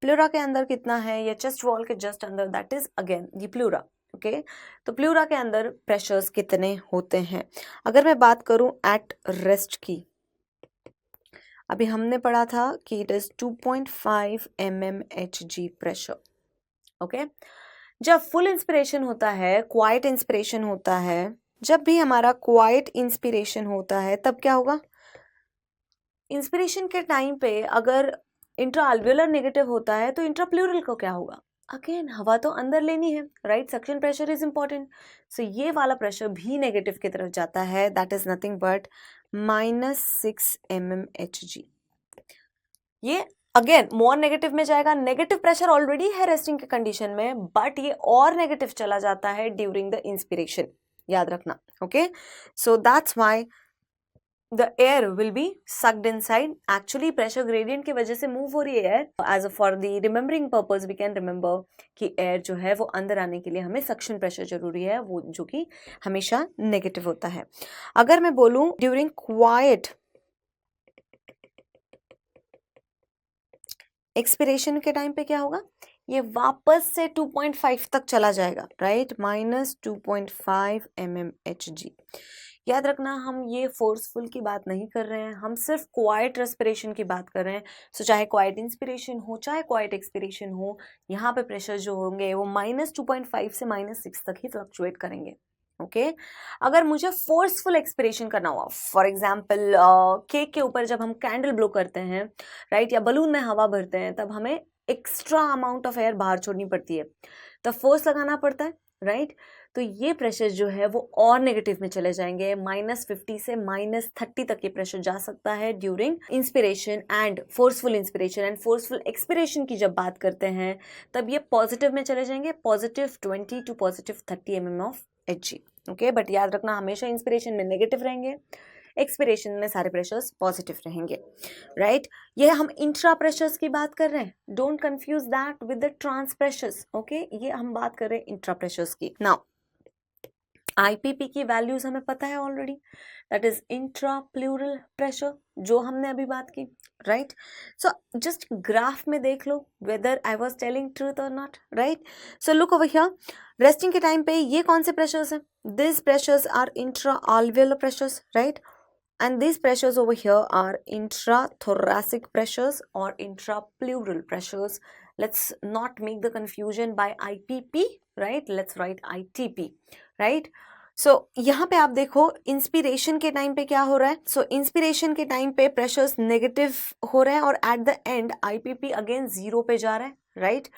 Pleura के अंदर कितना है? या चेस्ट वॉल के जस्ट अंदर, that is again the pleura. Okay, तो प्लूरा के अंदर प्रेशर्स कितने होते हैं? अगर मैं बात करूं एट रेस्ट की, अभी हमने पढ़ा था कि it is 2.5 mmHg pressure. Okay, जब फुल इंस्पिरेशन होता है, क्वाइट इंस्पिरेशन होता है, जब भी हमारा क्वाइट इंस्पिरेशन होता है तब क्या होगा? इंस्पिरेशन के टाइम पे अगर इंट्रा अल्वियोलर नेगेटिव होता है तो इंट्रा प्लूरल को क्या होगा? अगेन हवा तो अंदर लेनी है, right. Suction pressure is important, so ये वाला प्रेशर भी नेगेटिव की तरफ जाता है, that is nothing but -6 mmHg। ये अगेन मोर नेगेटिव में जाएगा। नेगेटिव प्रेशर ऑलरेडी है रेस्टिंग के कंडीशन में, बट ये और नेगेटिव चला जाता है ड्यूरिंग द इंस्पिरेशन, याद रखना। Okay, so that's why the air will be sucked inside. Actually pressure gradient की वजह से move हो रही है air. As for the remembering purpose we can remember कि air जो है वो अंदर आने के लिए हमें suction pressure जरूरी है, वो जो कि हमेशा negative होता है। अगर मैं बोलूं during quiet expiration के टाइम पे क्या होगा? ये वापस से 2.5 तक चला जाएगा, राइट, -2.5 mmHg। याद रखना हम ये फोर्सफुल की बात नहीं कर रहे हैं, हम सिर्फ क्वाइट रेस्पिरेशन की बात कर रहे हैं। सो चाहे क्वाइट इंस्पिरेशन हो चाहे क्वाइट एक्सपिरेशन हो, यहाँ पे प्रेशर जो होंगे वो -2.5 से -6 तक ही फ्लक्चुएट करेंगे। ओके, अगर मुझे फोर्सफुल एक्सपिरेशन करना हुआ, फॉर एग्जाम्पल केक के ऊपर जब हम कैंडल ब्लो करते हैं, राइट, या बलून में हवा भरते हैं, तब हमें एक्स्ट्रा अमाउंट ऑफ एयर बाहर छोड़नी पड़ती है, तब फोर्स लगाना पड़ता है, राइट। तो ये प्रेशर जो है वो और नेगेटिव में चले जाएंगे, -50 से -30 तक ये प्रेशर जा सकता है during inspiration and forceful inspiration. And forceful expiration की जब बात करते हैं तब ये पॉजिटिव में चले जाएंगे, +20 to +30 mm of Hg। Okay, but याद रखना हमेशा इंस्पिरेशन में नेगेटिव रहेंगे, एक्सपिरेशन में सारे प्रेशर्स पॉजिटिव रहेंगे, राइट। ये हम इंट्रा प्रेशर्स की बात कर रहे हैं, don't confuse that with the trans pressures. Okay, ये हम बात कर रहे हैं इंट्रा प्रेशर्स की। नाउ IPP की वैल्यूज हमें पता है already, that is intrapleural pressure, जो हमने अभी बात की, राइट। सो जस्ट ग्राफ में देख लो whether I was telling truth or not, right. So look over here, resting के टाइम पे ये कौन से प्रेशर्स हैं? This pressures are intra alveolar pressures, right, and these pressures over here are intrathoracic pressures or intrapleural pressures. Let's not make the confusion by IPP, right? Let's write ITP, right? So यहाँ पे आप देखो inspiration के time पे क्या हो रहा है। सो इंस्पिरेशन के टाइम पे प्रेशर्स नेगेटिव हो रहे हैं और at the end IPP again 0 पे जा रहा है, राइट।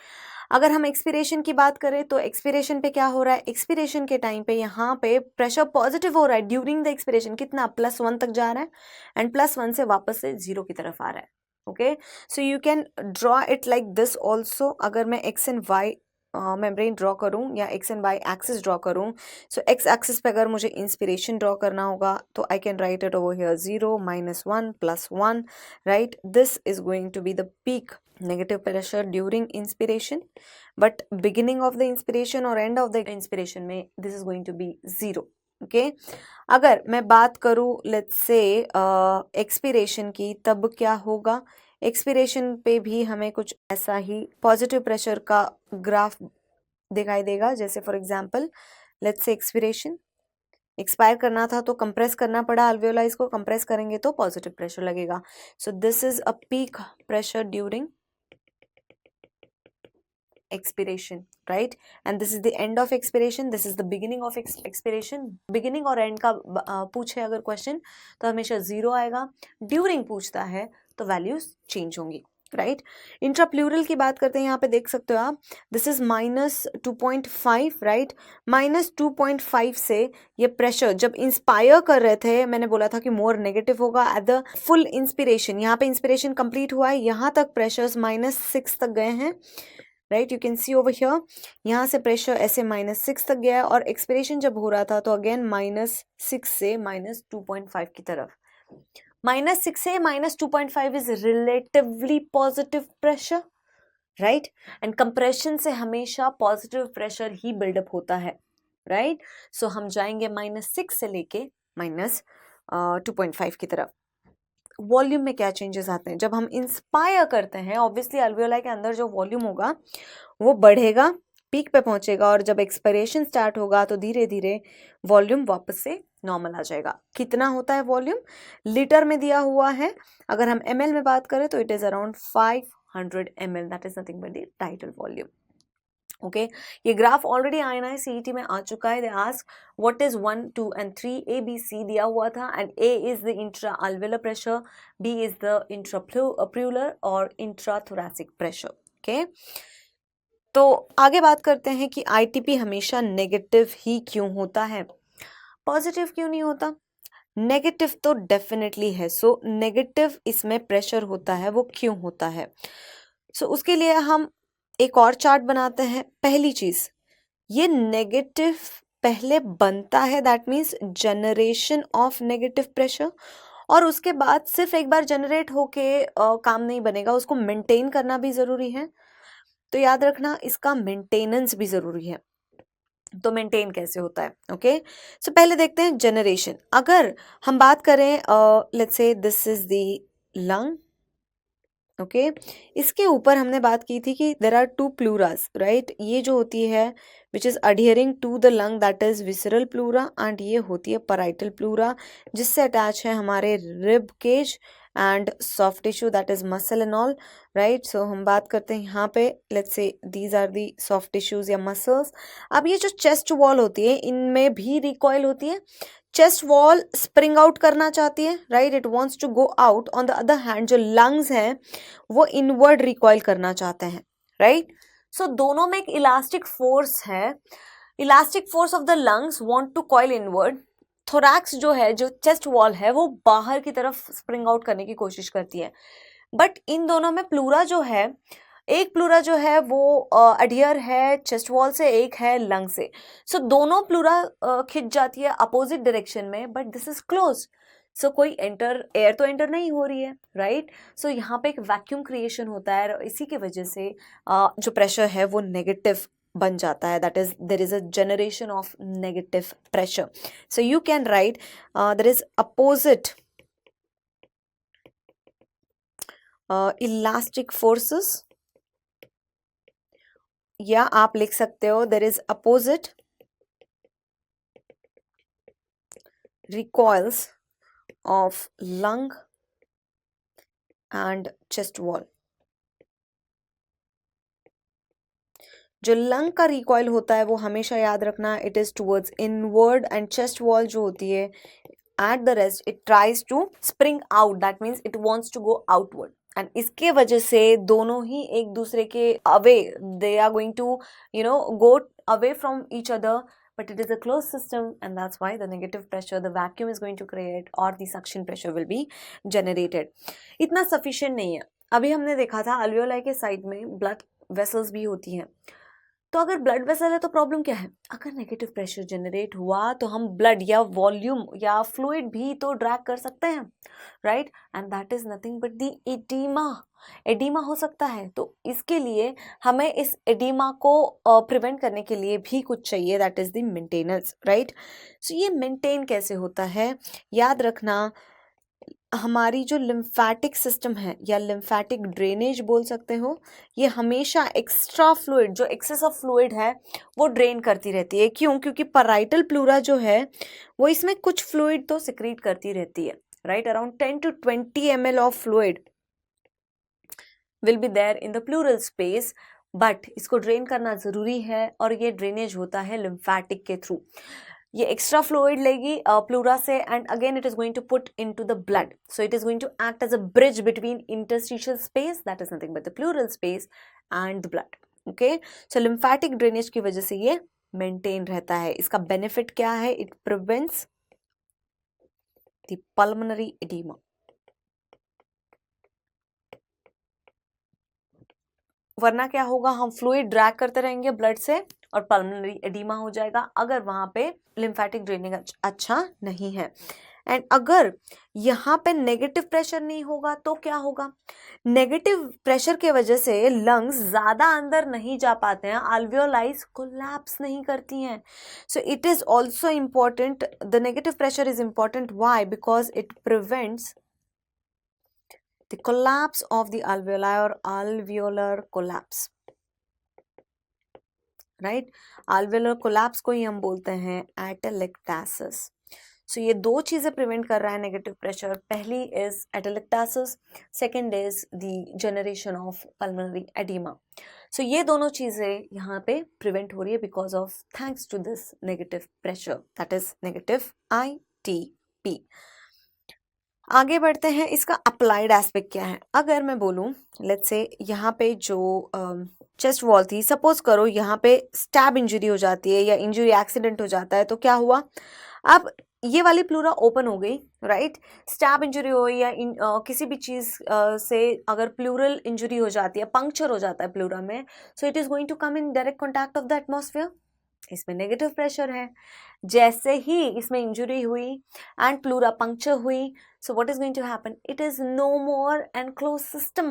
अगर हम एक्सपिरेशन की बात करें तो एक्सपिरेशन पे क्या हो रहा है? एक्सपिरेशन के टाइम पे यहाँ पे प्रेशर पॉजिटिव हो रहा है ड्यूरिंग द एक्सपिरेशन, कितना? +1 तक जा रहा है, एंड +1 से वापस से 0 की तरफ आ रहा है। Okay, so you can draw it like this also. अगर मैं x and y membrane draw करूं या x and y axis draw करूं, सो x एक्सिस पे अगर मुझे इंस्पिरेशन ड्रॉ करना होगा तो I can write it over here 0 -1 +1, right. This is going to be the peak negative pressure during inspiration, but beginning of the inspiration or end of the inspiration में this is going to be 0। okay, अगर मैं बात करूँ let's say expiration की, तब क्या होगा? Expiration पे भी हमें कुछ ऐसा ही पॉजिटिव प्रेशर का ग्राफ दिखाई देगा, जैसे for example let's say expiration, expire करना था तो कंप्रेस करना पड़ा अल्वियोलाइज को, कंप्रेस करेंगे तो पॉजिटिव प्रेशर लगेगा. सो this is a peak pressure during expiration, right? And this is the end of expiration, this is the beginning of expiration. beginning और end का पूछे अगर क्वेश्चन तो हमेशा 0 आएगा, ड्यूरिंग पूछता है तो वैल्यूज चेंज होंगी, राइट? इंट्राप्लूरल की बात करते हैं, यहाँ पे देख सकते हो आप, दिस इज -2.5, राइट? -2.5 से ये प्रेशर जब इंस्पायर कर रहे थे, मैंने बोला था कि मोर नेगेटिव होगा एट द फुल इंस्पिरेशन. यहाँ पे इंस्पिरेशन कंप्लीट हुआ है, यहाँ तक प्रेशर्स -6 तक गए हैं, right? You can see over here, यहाँ से प्रेशर ऐसे -6 तक गया है, और एक्सपिरेशन जब हो रहा था तो अगेन -6 से -2.5 की तरफ. -6 से -2.5 is relatively positive pressure, right? And compression से हमेशा पॉजिटिव प्रेशर ही बिल्डअप होता है, राइट? सो हम जाएंगे -6 से लेके -2.5 की तरफ. वॉल्यूम में क्या चेंजेस आते हैं जब हम इंस्पायर करते हैं? ऑब्वियसली अल्वियोलाई के अंदर जो वॉल्यूम होगा वो बढ़ेगा, पीक पे पहुंचेगा, और जब एक्सपिरेशन स्टार्ट होगा तो धीरे धीरे वॉल्यूम वापस से नॉर्मल आ जाएगा. कितना होता है वॉल्यूम? लीटर में दिया हुआ है, अगर हम ml में बात करें तो it is around 500 ml, that is nothing but the tidal volume. Okay, ये ग्राफ ऑलरेडी आया है, सीईटी में आ चुका है. They ask what is 1, 2 and 3, ABC दिया हुआ था, and A is the intra alveolar pressure, B is the intrapleural or intrathoracic pressure. Okay, तो आगे बात करते हैं कि आईटीपी हमेशा नेगेटिव ही क्यों होता है, पॉजिटिव क्यों नहीं होता? नेगेटिव तो डेफिनेटली है. सो नेगेटिव इसमें प्रेशर होता है, वो क्यों होता है? सो उसके लिए हम एक और चार्ट बनाते हैं. पहली चीज, ये नेगेटिव पहले बनता है, that means generation of negative pressure, और उसके बाद सिर्फ एक बार जनरेट होके काम नहीं बनेगा, उसको मेंटेन करना भी जरूरी है. तो याद रखना, इसका मेंटेनेंस भी जरूरी है. तो मेंटेन कैसे होता है? ओके, सो पहले देखते हैं जनरेशन. अगर हम बात करें, let's say this is the lung, okay, इसके ऊपर हमने बात की थी कि देर आर 2 प्लूरास, राइट? ये जो होती है which is adhering to the lung, that is visceral pleura, and ये होती है पैराइटल प्लूरा, जिससे अटैच है हमारे rib cage and soft tissue, that is muscle and all, right? So हम बात करते हैं यहाँ पे, let's say these are the soft tissues या मसल्स. अब ये जो चेस्ट वॉल होती है, इनमें भी रिकॉइल होती है. चेस्ट वॉल स्प्रिंग आउट करना चाहती है, right? It wants to go out. On the other hand जो लंग्स हैं वो इनवर्ड रिकॉइल करना चाहते हैं, राइट? सो दोनों में एक इलास्टिक फोर्स है. Elastic force of the lungs want to coil inward. Thorax जो है, जो चेस्ट वॉल है, वो बाहर की तरफ स्प्रिंग आउट करने की कोशिश करती है. बट इन दोनों में प्लूरा जो है, एक प्लूरा जो है वो अडियर है चेस्ट वॉल से, एक है लंग से. सो दोनों प्लूरा खिंच जाती है अपोजिट डायरेक्शन में, बट दिस इज क्लोज. सो कोई एयर तो एंटर नहीं हो रही है, राइट? सो यहाँ पे एक वैक्यूम क्रिएशन होता है, और इसी की वजह से जो प्रेशर है वो नेगेटिव बन जाता है, that is there is a generation of negative pressure. So you can write there is opposite elastic forces, या आप लिख सकते हो there is opposite recoils of lung and chest wall. जो लंग का रिकॉइल होता है वो हमेशा याद रखना, it is towards inward, and chest wall जो होती है at the rest it tries to spring out, that means it wants to go outward. And इसके वजह से दोनों ही एक दूसरे के away, they are going to go away from each other, but it is a closed system, and that's why the negative pressure, the vacuum is going to create, or the suction pressure will be generated. इतना sufficient नहीं है. अभी हमने देखा था alveoli के side में blood vessels भी होती हैं. तो अगर ब्लड वेसल है तो प्रॉब्लम क्या है? अगर नेगेटिव प्रेशर जनरेट हुआ तो हम ब्लड या वॉल्यूम या फ्लूइड भी तो ड्रैग कर सकते हैं, right? And that is nothing but the oedema. Oedema हो सकता है, तो इसके लिए हमें इस एडीमा को प्रिवेंट करने के लिए भी कुछ चाहिए, that is the maintenance, right? So ये मेंटेन कैसे होता है? याद रखना, हमारी जो लिम्फेटिक सिस्टम है या लिम्फेटिक ड्रेनेज बोल सकते हो, ये हमेशा एक्स्ट्रा फ्लूइड, जो एक्सेस ऑफ फ्लूइड है वो ड्रेन करती रहती है। क्यों? क्योंकि पैराइटल प्लूरा जो है वो इसमें कुछ फ्लूइड तो सिक्रीट करती रहती है, right. Around 10 to 20 ml of fluid will be there in the pleural space, but इसको ड्रेन करना जरूरी है और ये ड्रेनेज होता है लिम्फेटिक के थ्रू। ये एक्स्ट्रा फ्लूइड लेगी प्लूरा से and again it is going to put into the blood, so it is going to act as a bridge between interstitial space, that is nothing but the pleural space and the blood. Okay, so lymphatic drainage की वजह से ये maintain रहता है। इसका benefit क्या है? It prevents the pulmonary oedema. वरना क्या होगा, हम फ्लूइड ड्रैग करते रहेंगे ब्लड से और पल्मोनरी एडिमा हो जाएगा अगर वहां पे लिम्फेटिक ड्रेनिंग अच्छा नहीं है। एंड अगर यहाँ पे नेगेटिव प्रेशर नहीं होगा तो क्या होगा? नेगेटिव प्रेशर के वजह से लंग्स ज्यादा अंदर नहीं जा पाते हैं, अल्वियोलाइज कोलैप्स नहीं करती हैं। सो it is also important, the negative pressure is important. Why? Because it prevents the collapse of the alveoli or alveolar collapse, right? alveolar collapse को ही हम बोलते हैं atelectasis। सो ये दो चीजें प्रिवेंट कर रहा है नेगेटिव प्रेशर। पहली is atelectasis, second is the generation of pulmonary oedema. So ये दोनों चीजें यहाँ पे प्रिवेंट हो रही है because of thanks to this negative pressure, that is negative ITP। आगे बढ़ते हैं, इसका अप्लाइड एस्पेक्ट क्या है। अगर मैं बोलूं, लेट्स से यहाँ पे जो चेस्ट वॉल थी, सपोज करो यहाँ पे स्टैब इंजरी हो जाती है या इंजरी एक्सीडेंट हो जाता है, तो क्या हुआ? अब ये वाली प्लूरा ओपन हो गई, राइट। स्टैब इंजरी हो या किसी भी चीज से अगर प्लूरल इंजरी हो जाती है, पंक्चर हो जाता है प्लूरा में, so it is going to come in direct contact of the atmosphere. इसमें नेगेटिव प्रेशर है। जैसे ही इसमें इंजुरी हुई एंड प्लूरा पंक्चर हुई, so what is going to happen? It is no more enclosed system,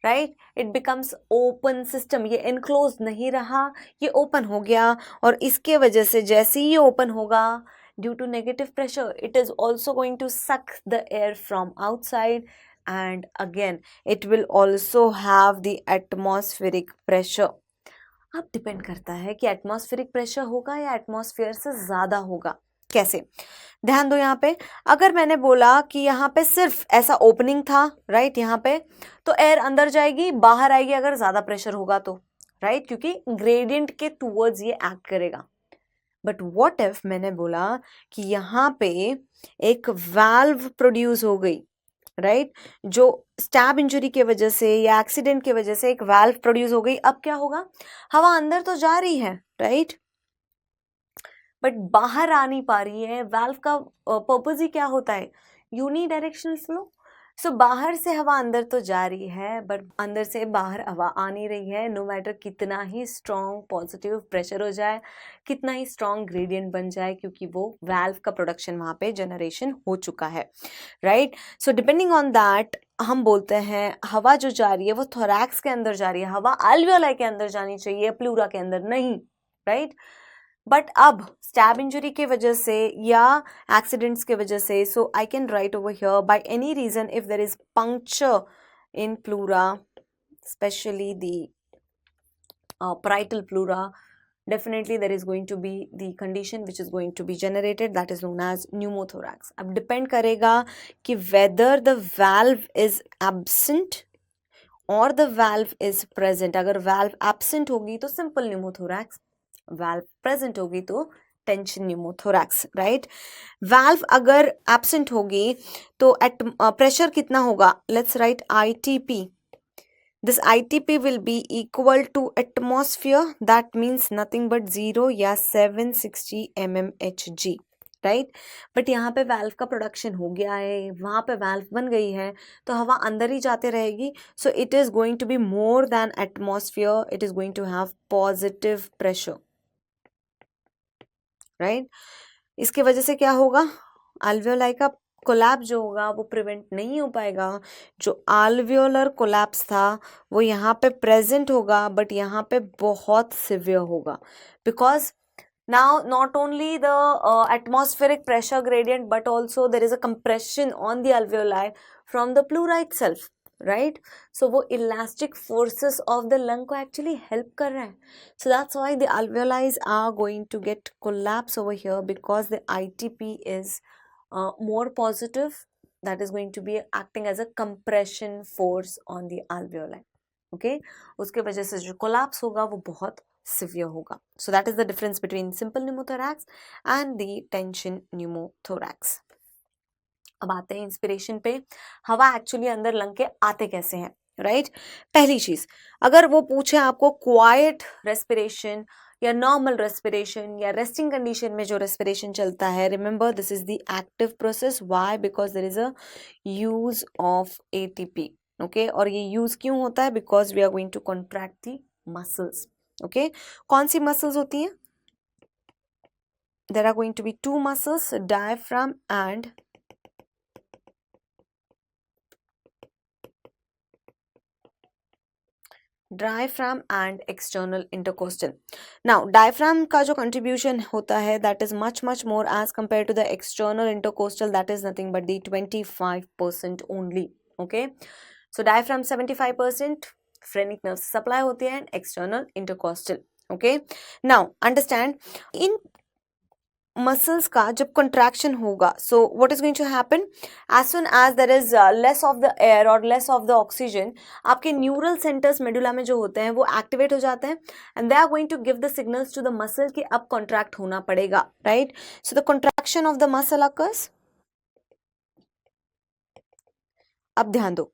right? It becomes open system। ये enclosed नहीं रहा, ये open हो गया, और इसके वजह से जैसे ही ये open होगा, due to negative pressure, it is also going to suck the air from outside, and again it will also have the atmospheric pressure। अब डिपेंड करता है कि एटमॉस्फेरिक प्रेशर होगा या एटमॉस्फेयर से ज्यादा होगा। कैसे? ध्यान दो यहाँ पे, अगर मैंने बोला कि यहाँ पे सिर्फ ऐसा ओपनिंग था, राइट, यहाँ पे तो एयर अंदर जाएगी, बाहर आएगी अगर ज्यादा प्रेशर होगा तो, राइट, क्योंकि ग्रेडियंट के टूवर्ड्स ये एक्ट करेगा। बट व्हाट इफ मैंने बोला कि यहाँ पे एक वाल्व प्रोड्यूस हो गई, राइट, जो स्टैब इंजरी के वजह से या एक्सीडेंट की वजह से एक वाल्व प्रोड्यूस हो गई। अब क्या होगा? हवा अंदर तो जा रही है, राइट, बट बाहर आ नहीं पा रही है। वाल्व का पर्पस ही क्या होता है? Unidirectional flow. सो बाहर से हवा अंदर तो जा रही है, बट अंदर से बाहर हवा आ नहीं रही है, नो मैटर कितना ही स्ट्रॉन्ग पॉजिटिव प्रेशर हो जाए, कितना ही स्ट्रॉन्ग ग्रेडियंट बन जाए, क्योंकि वो वाल्व का प्रोडक्शन वहाँ पे जनरेशन हो चुका है, right. So depending on that हम बोलते हैं हवा जो जा रही है वो थोरैक्स के अंदर जा रही है, हवा अल्वियोलाई के अंदर जानी चाहिए, प्लूरा के अंदर नहीं, राइट। बट अब स्टैब इंजरी के वजह से या एक्सीडेंट्स के वजह से, so I can write over here, by any reason if there is puncture in pleura, specially the parietal pleura, definitely there is going to be the condition which is going to be generated, that is known as pneumothorax। अब depend करेगा कि whether the valve is absent or the valve is present। अगर valve absent होगी तो simple pneumothorax, valve present होगी तो tension pneumothorax, right. Valve अगर absent होगी तो प्रेशर कितना होगा? Let's write ITP। This ITP will be equal to atmosphere, that means nothing but 0 या 760 mmHg, राइट। बट यहाँ पे वाल्व का प्रोडक्शन हो गया है, वहाँ पे वाल्व बन गई है, तो हवा अंदर ही जाते रहेगी, so it is going to be more than atmosphere, it is going to have positive pressure, right. इसके वजह से क्या होगा? अल्वियोलाई का कोलैप्स जो होगा वो प्रिवेंट नहीं हो पाएगा। जो अल्वियोलर कोलैप्स था वो यहाँ पे प्रेजेंट होगा, बट यहाँ पे बहुत सिवियर होगा, because Now, not only the atmospheric pressure gradient, but also there is a compression on the alveoli from the pleura itself, right? So वो elastic forces of the lung को actually help कर रहा है. So that's why the alveoli are going to get collapse over here, because the ITP is more positive. That is going to be acting as a compression force on the alveoli. Okay, उसके वजह से जो collapse होगा वो बहुत severe होगा. So that is the difference between simple pneumothorax and the tension pneumothorax. अब आते हैं इंस्पिरेशन पे. हवा एक्चुअली अंदर लंग के आते कैसे हैं, राइट? पहली चीज, अगर वो पूछे आपको क्वाइट रेस्पिरेशन या नॉर्मल रेस्पिरेशन या रेस्टिंग कंडीशन में जो रेस्पिरेशन चलता है, remember this is the active process. Why? Because there is a use of ATP. Okay, और ये यूज क्यों होता है? Because we are going to contract the muscles. Okay, कौन सी मसल्स होती हैं? There are going to be two muscles, diaphragm and diaphragm and external intercostal. Now diaphragm का जो कंट्रीब्यूशन होता है that is much more as compare to the external intercostal. That is nothing but the 25% only. Okay, so diaphragm 75% phrenic nerve से supply होती है and external intercostal. Okay, now understand, इन muscles का जब कंट्रैक्शन होगा, so what is going to happen? As soon as there is less of the air और less of the oxygen, आपके neural centres medulla में जो होते हैं वो एक्टिवेट हो जाते हैं and they are going to give the signals to the muscle कि अब कॉन्ट्रैक्ट होना पड़ेगा, right? So the contraction of the muscle occurs. अब ध्यान दो,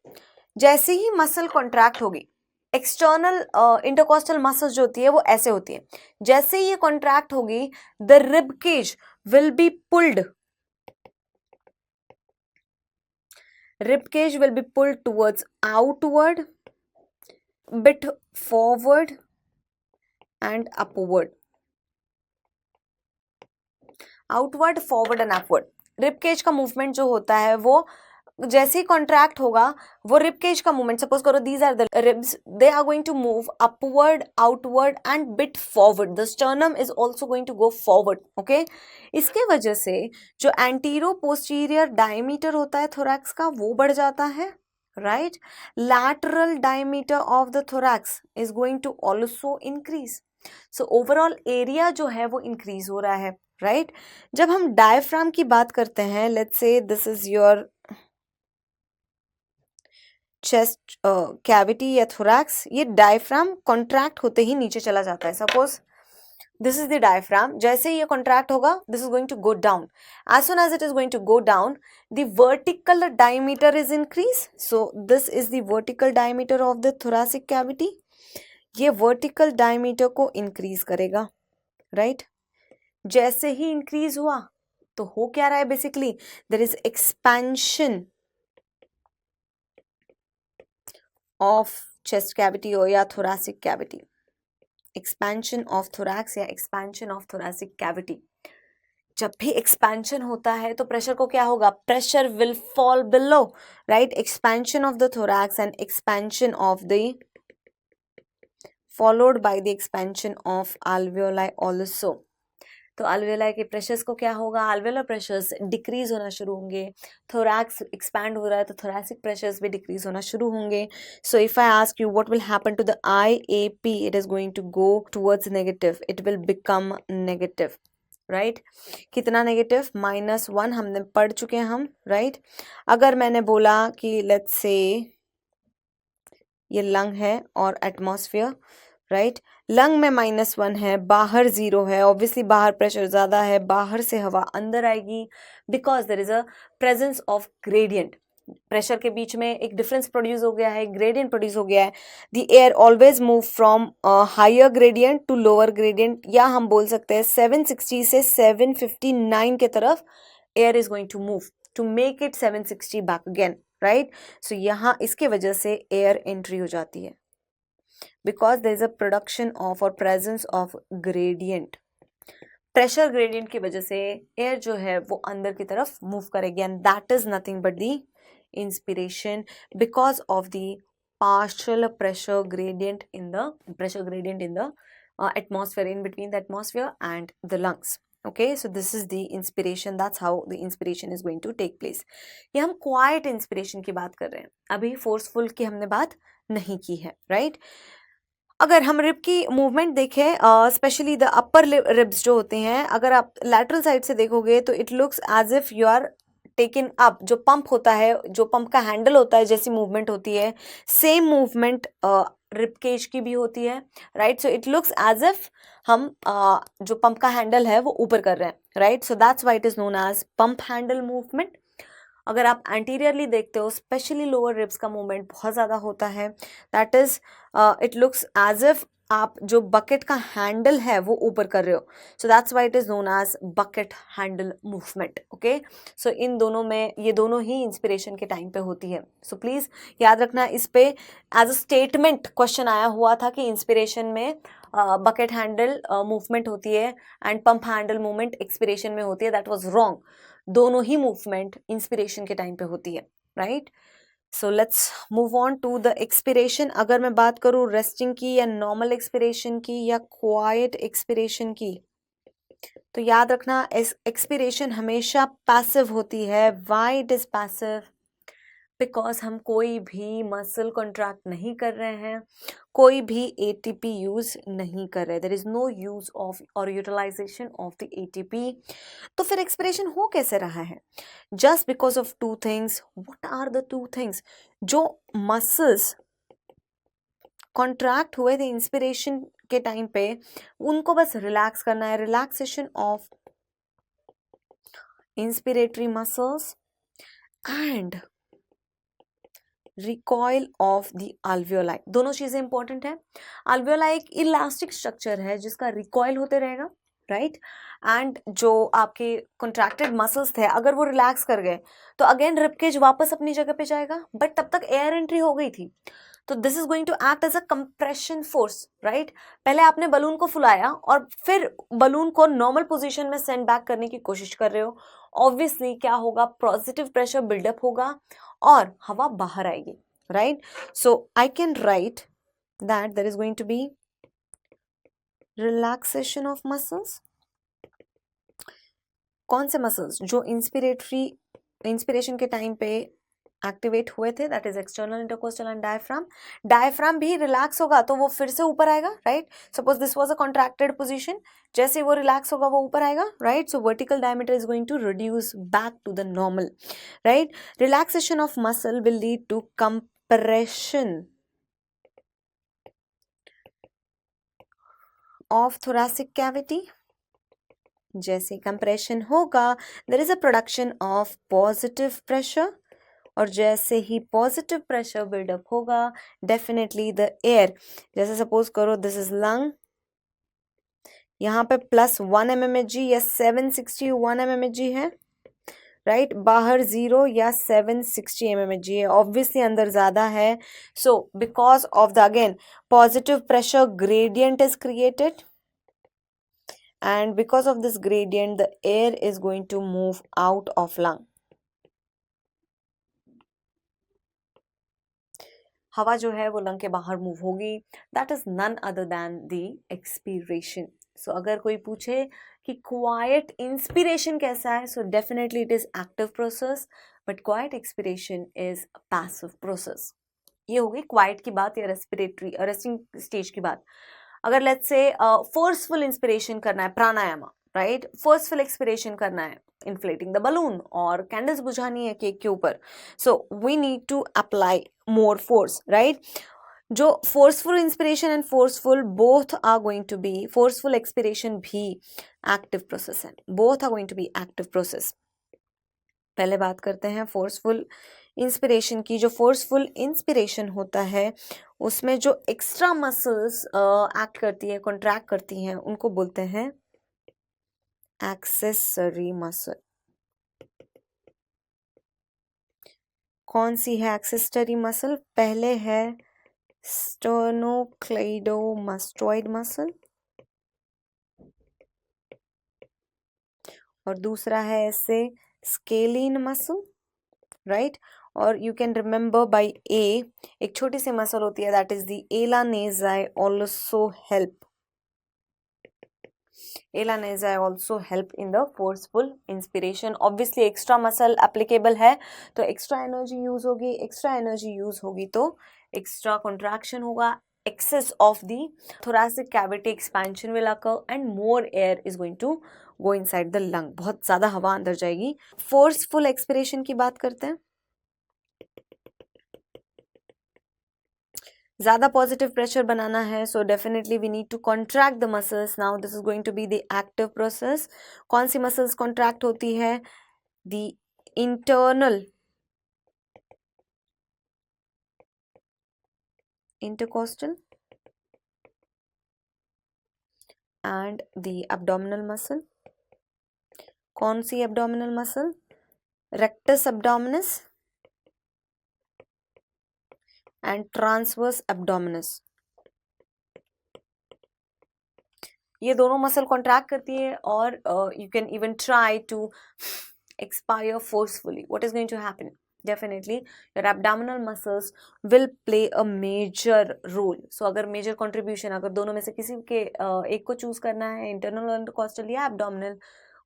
जैसे ही मसल कॉन्ट्रैक्ट होगी, एक्सटर्नल इंटरकोस्टल मसल्स जो होती है वो ऐसे होती है. जैसे ही ये कॉन्ट्रैक्ट होगी, the rib cage will be pulled. Rib cage will be pulled towards outward, bit forward and upward. Outward, forward and upward. Rib cage का movement जो होता है वो जैसे ही कॉन्ट्रैक्ट होगा, वो रिब केज का मूवमेंट, सपोज करो these are the ribs, they are going to move upward, outward and bit forward. The sternum is also going to go forward. Okay, इसके वजह से जो एंटीरो पोस्टीरियर डायमीटर होता है थोरैक्स का वो बढ़ जाता है, right? Lateral diameter of the thorax is going to also increase. So overall area जो है वो इंक्रीज हो रहा है, राइट? जब हम डायफ्राम की बात करते हैं, let's say this is your chest cavity या थोरैक्स, ये डायफ्राम कॉन्ट्रैक्ट होते ही नीचे चला जाता है. Suppose this is the diaphragm, जैसे ही ये कॉन्ट्रैक्ट होगा, this is going to go down. As soon as it is going to go down, the vertical diameter is increase. So this is the vertical diameter of the thoracic cavity. ये vertical diameter को increase करेगा, right? जैसे ही increase हुआ तो हो क्या रहा है? Basically there is expansion of chest cavity or या thoracic cavity. Expansion of thorax या expansion of thoracic cavity. जब भी expansion होता है तो pressure को क्या होगा? Pressure will fall below, right? Expansion of the thorax and expansion of the followed by the expansion of alveoli also. तो alveoli के प्रेशर्स को क्या होगा? alveolar प्रेशर्स डिक्रीज होना शुरू होंगे. थोरैक्स एक्सपैंड हो रहा है तो थोरैसिक प्रेशर्स भी डिक्रीज होना शुरू होंगे. So if I ask you what will happen to the IAP, it is going to go towards negative. It will become negative, right? कितना नेगेटिव? -1 हमने पढ़ चुके हैं हम, राइट? अगर मैंने बोला कि लेट्स से ये लंग है और एटमॉस्फेयर, राइट? लंग में -1 है, बाहर 0 है. ऑब्वियसली बाहर प्रेशर ज़्यादा है, बाहर से हवा अंदर आएगी because there is a presence of gradient. Pressure के बीच में एक डिफरेंस प्रोड्यूस हो गया है, ग्रेडियंट प्रोड्यूस हो गया है. The air always move from higher gradient to lower gradient, या हम बोल सकते हैं 760 से 759 के तरफ air is going to move to make it 760 back again, right? So यहाँ इसके वजह से एयर एंट्री हो जाती है because there is a production of or presence of gradient. Pressure gradient की वजह से एयर जो है वो अंदर की तरफ मूव करेगी and that is nothing but the inspiration because of the partial pressure gradient in the atmosphere, in between the atmosphere and the lungs. Okay, so this is the inspiration. That's how the inspiration is going to take place. ये हम quiet inspiration की बात कर रहे हैं, अभी forceful की हमने बात नहीं की है, right? अगर हम रिब की मूवमेंट देखें, स्पेशली द अपर रिब्स जो होते हैं, अगर आप लैटरल साइड से देखोगे तो it looks as if you are taken up. जो पंप होता है, जो पंप का हैंडल होता है, जैसी मूवमेंट होती है, सेम मूवमेंट रिब केज की भी होती है, right? So it looks as if हम जो पंप का हैंडल है वो ऊपर कर रहे हैं, right? So that's why it is known as pump handle movement. अगर आप एंटीरियरली देखते हो, स्पेशली लोअर रिब्स का मूवमेंट बहुत ज़्यादा होता है. That is it looks as if आप जो बकेट का हैंडल है वो ऊपर कर रहे हो. So that's why it is known as bucket handle movement. Okay, so इन दोनों में, ये दोनों ही इंस्पिरेशन के टाइम पे होती है. सो प्लीज़ याद रखना, इस पे एज अ स्टेटमेंट क्वेश्चन आया हुआ था कि इंस्पिरेशन में बकेट हैंडल मूवमेंट होती है and pump handle movement expiration में होती है. That was wrong. दोनों ही मूवमेंट इंस्पिरेशन के टाइम पे होती है, right? So let's move on to the expiration. अगर मैं बात करूँ रेस्टिंग की या नॉर्मल एक्सपिरेशन की या क्वाइट एक्सपिरेशन की, तो याद रखना एक्सपिरेशन हमेशा पैसिव होती है. Why it is passive? Because हम कोई भी मसल कॉन्ट्रैक्ट नहीं कर रहे हैं, कोई भी ATP यूज नहीं कर रहे. There is no use of और यूटिलाइजेशन ऑफ द ATP. तो फिर एक्सपिरेशन हो कैसे रहा है? Just because of two things. What are the two things? जो मसल्स कॉन्ट्रैक्ट हुए थे इंस्पिरेशन के टाइम पे, उनको बस रिलैक्स करना है. Relaxation of inspiratory muscles and recoil of the alveoli. दोनों चीजें इंपॉर्टेंट है. अल्वियोलाई एक इलास्टिक स्ट्रक्चर है जिसका रिकॉइल होते रहेगा, राइट? एंड जो आपके कॉन्ट्रैक्टेड मसल्स थे, अगर वो रिलैक्स कर गए तो अगेन रिबकेज वापस अपनी जगह पे जाएगा, बट तब तक एयर एंट्री हो गई थी. तो this is going to act as a compression force, right? पहले आपने बलून को फुलाया और फिर बलून को नॉर्मल पोजीशन में सेंड बैक करने की कोशिश कर रहे हो. ऑब्वियसली क्या होगा? पॉजिटिव प्रेशर बिल्डअप होगा और हवा बाहर आएगी, right? So I can write that there is going to be relaxation of muscles. कौन से मसल्स? जो इंस्पिरेशन के टाइम पे एक्टिवेट हुए थे, that is external intercostal and diaphragm. Diaphragm भी रिलैक्स होगा तो वो फिर से ऊपर आएगा, right? Suppose this was a contracted position, जैसे वो रिलैक्स होगा वो ऊपर आएगा, right? So vertical diameter is going to reduce back to the normal, right? Relaxation of muscle will lead to compression of thoracic cavity. जैसे compression होगा, there is a production of positive pressure, और जैसे ही positive pressure buildup होगा, definitely the air, जैसे suppose करो this is lung, यहाँ पे +1 mmHg या 761 mmHg है, राइट? बाहर 0 या 760 mmHg है. ऑब्वियसली अंदर ज्यादा है. So because of the again positive pressure gradient is created, and because of this gradient the air is going to move out of lung. हवा जो है वो लंग के बाहर मूव होगी. That is none other than the expiration. So अगर कोई पूछे कि क्वाइट इंस्पिरेशन कैसा है, so definitely it is active process, but quiet expiration is passive process. ये होगी क्वाइट की बात या रेस्पिरेटरी रेस्टिंग स्टेज की बात. अगर लेट्स से फोर्सफुल इंस्पिरेशन करना है, प्राणायाम, राइट? फोर्सफुल एक्सपिरेशन करना है, इन्फ्लेटिंग द बलून और कैंडल्स बुझानी है केक के ऊपर, so we need to apply more force, right? जो forceful inspiration and forceful both are going to be, forceful expiration भी एक्टिव प्रोसेस है. Both are going to be active process. पहले बात करते हैं फोर्सफुल इंस्पिरेशन की. जो फोर्सफुल इंस्पिरेशन होता है उसमें जो एक्स्ट्रा मसल्स एक्ट करती है, कॉन्ट्रैक्ट करती हैं, उनको बोलते हैं एक्सेसरी मसल. कौन सी है एक्सेसरी मसल? पहले है स्टर्नोक्लेइडोमास्टोइड मसल और दूसरा है ऐसे स्केलिन मसल, राइट? और यू कैन रिमेंबर बाय ए, एक छोटी सी मसल होती है दैट इज द एला नेजाई, also help Elanizai also help in the forceful inspiration. Obviously extra muscle applicable है तो extra energy use होगी, extra energy use होगी तो extra contraction होगा, excess of the thoracic cavity expansion will occur and more air is going to go inside the lung. बहुत ज़्यादा हवा अंदर जाएगी. Forceful expiration की बात करते हैं. ज़्यादा पॉजिटिव प्रेशर बनाना है so definitely we need to contract the muscles. Now this is going to be the active process. कौन सी मसल्स कॉन्ट्रैक्ट होती है? The internal intercostal and the abdominal muscle. कौन सी abdominal muscle? Rectus abdominis and transverse abdominis. ये दोनों muscle contract करती है और you can even try to expire forcefully. What is going to happen? Definitely your abdominal muscles will play a major role. So अगर major contribution, अगर दोनों में से किसी के एक को चूज करना है, internal or intercostal या abdominal,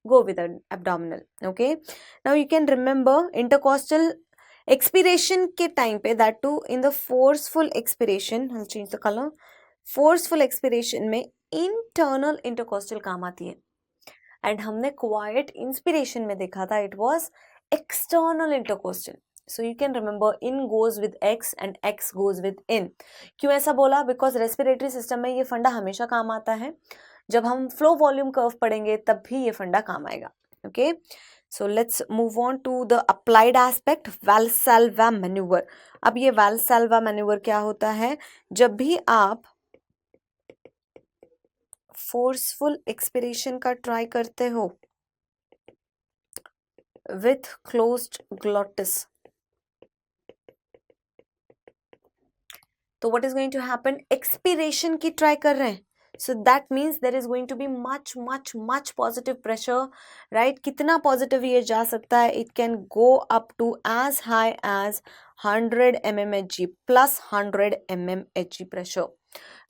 go with abdominal. Okay, now you can remember intercostal expiration के time पे, that too in the forceful expiration, I'll change the color, forceful expiration में internal intercostal काम आती है. And हमने quiet inspiration में देखा था, it was external intercostal. So you can remember in goes with x and x goes with in. क्यों ऐसा बोला? Because respiratory system में ये फंडा हमेशा काम आता है. जब हम flow volume curve पढ़ेंगे तब भी ये फंडा काम आएगा. Okay, so let's move on to the applied aspect, Valsalva maneuver. अब ये Valsalva maneuver क्या होता है? जब भी आप forceful expiration का try करते हो with closed glottis, तो what is going to happen? Expiration की try कर रहे हैं, so that means there is going to be much positive pressure, right? कितना positive ये जा सकता है? It can go up to as high as 100 mmHg plus 100 mmHg pressure,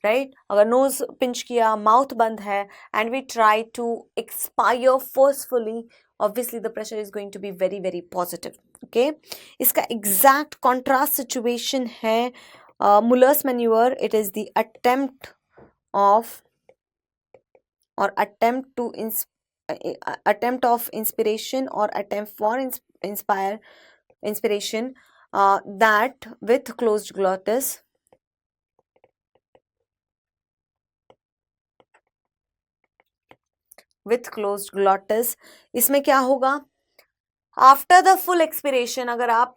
right? अगर nose pinch किया, mouth बंद है and we try to expire forcefully, obviously the pressure is going to be very positive. Okay, इसका exact contrast situation है Muller's maneuver. It is the attempt of inspiration or attempt for inspiration that with closed glottis. With closed glottis, इसमें क्या होगा? After the full expiration अगर आप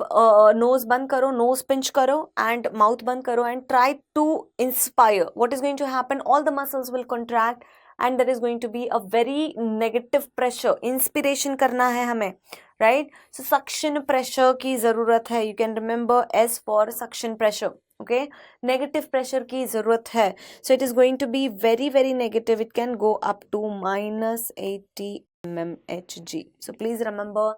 nose बंद करो, nose pinch करो एंड माउथ बंद करो and try to inspire, what is going to happen? All the muscles will contract and there is going to be a very negative pressure. Inspiration करना है हमें, राइट? सो suction pressure की जरूरत है. You can remember S for suction pressure. Okay, negative pressure की जरूरत है. So it is going to be very negative. It can go up to -80 mmHg. So please remember,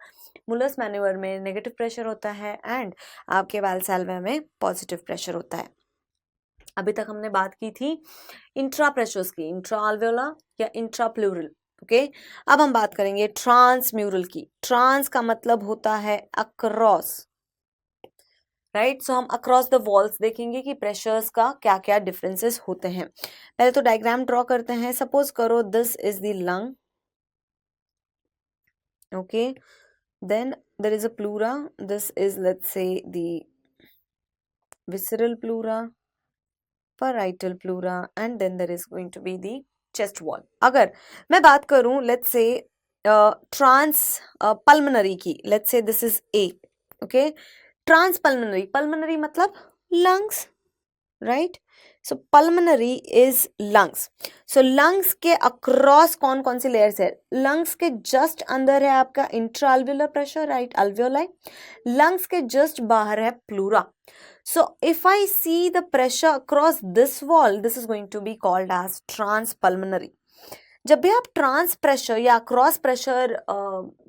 Muller's manoeuvre में negative pressure होता है and आपके वाल्साल्वा में positive pressure होता है. अभी तक हमने बात की थी इंट्रा प्रेशर्स की, इंट्रा अल्वेओला या इंट्रा प्लूरल. ओके, अब हम बात करेंगे ट्रांसम्यूरल की. ट्रांस का मतलब होता है अक्रॉस, राइट? सो हम अक्रॉस द वॉल्स देखेंगे कि प्रेशर्स का क्या क्या डिफरेंसेस होते हैं. पहले तो डायग्राम ड्रॉ करते हैं. सपोज करो this is the lung. Okay, then there is a pleura. This is, let's say, the visceral pleura, parietal pleura, and then there is going to be the chest wall. अगर मैं बात करूं let's say trans pulmonary की, let's say this is A. okay, trans pulmonary मतलब lungs, right? So pulmonary is lungs. So lungs के across कौन कौन सी layers है? lungs के just अंदर है आपका intraalveolar pressure, right? alveoli. lungs के just बाहर है pleura. So if I see the pressure across this wall, this is going to be called as transpulmonary. जब भी आप ट्रांस प्रेशर या क्रॉस प्रेशर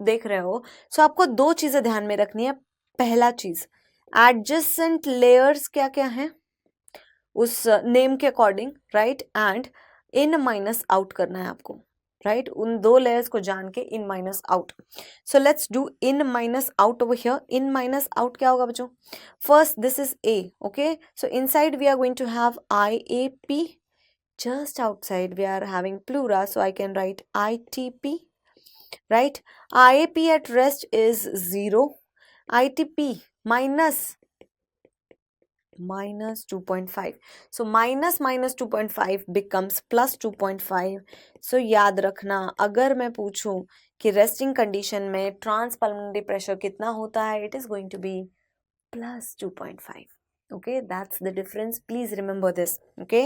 देख रहे हो, so आपको दो चीजें ध्यान में रखनी है. पहला चीज, एडजेसेंट लेयर्स क्या क्या है उस नेम के according, right? And in minus out करना है आपको. राइट, उन दो लेयर्स को जान के in minus out. So let's do in minus out over here. In minus out क्या होगा बच्चों? First this is A. Okay, so inside we are going to have IAP. Just outside we are having plural, so I can write ITP, right? IAP at rest is 0. ITP minus 2.5. So minus 2.5 becomes plus 2.5. So याद रखना, अगर मैं पूछूं कि resting condition में transpulmonary pressure कितना होता है, it is going to be plus 2.5. Okay, that's the difference. Please remember this. Okay,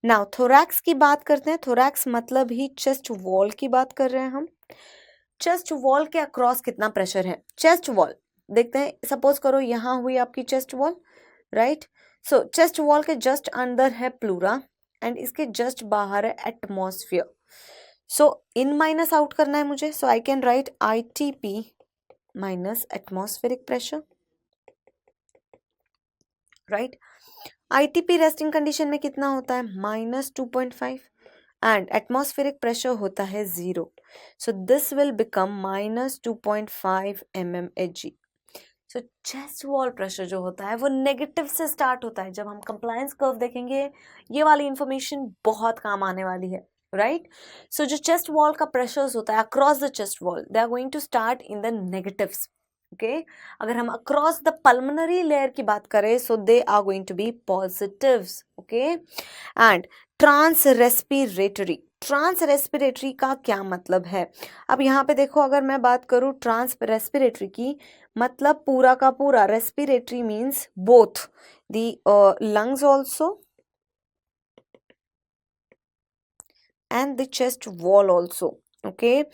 now thorax की बात करते हैं. thorax मतलब ही चेस्ट वॉल की बात कर रहे हैं हम. चेस्ट वॉल के अक्रॉस कितना प्रेशर है? चेस्ट वॉल देखते हैं. सपोज करो यहाँ हुई आपकी chest wall, right? So chest wall के जस्ट अंदर है प्लूरा एंड इसके जस्ट बाहर है atmosphere. So in minus out करना है मुझे. So I can write ITP minus atmospheric pressure, right? ITP resting condition में कितना होता है? -2.5 एंड एटमॉस्फेरिक प्रेशर होता है 0. So this will become -2.5 mmHg. So chest wall pressure जो होता है वो नेगेटिव से स्टार्ट होता है. जब हम कंप्लायंस कर्व देखेंगे ये वाली इंफॉर्मेशन बहुत काम आने वाली है, राइट? सो जो चेस्ट वॉल का प्रेशर्स होता है across the chest wall, they are going to start in the negatives. Okay, अगर हम अक्रॉस द पल्मोनरी लेयर की बात करें so they are going to be positives. Okay, and trans respiratory का क्या मतलब है? अब यहाँ पे देखो, अगर मैं बात करूँ ट्रांस रेस्पिरेटरी की, मतलब पूरा का पूरा. Respiratory means both the lungs also and the chest wall also. Okay,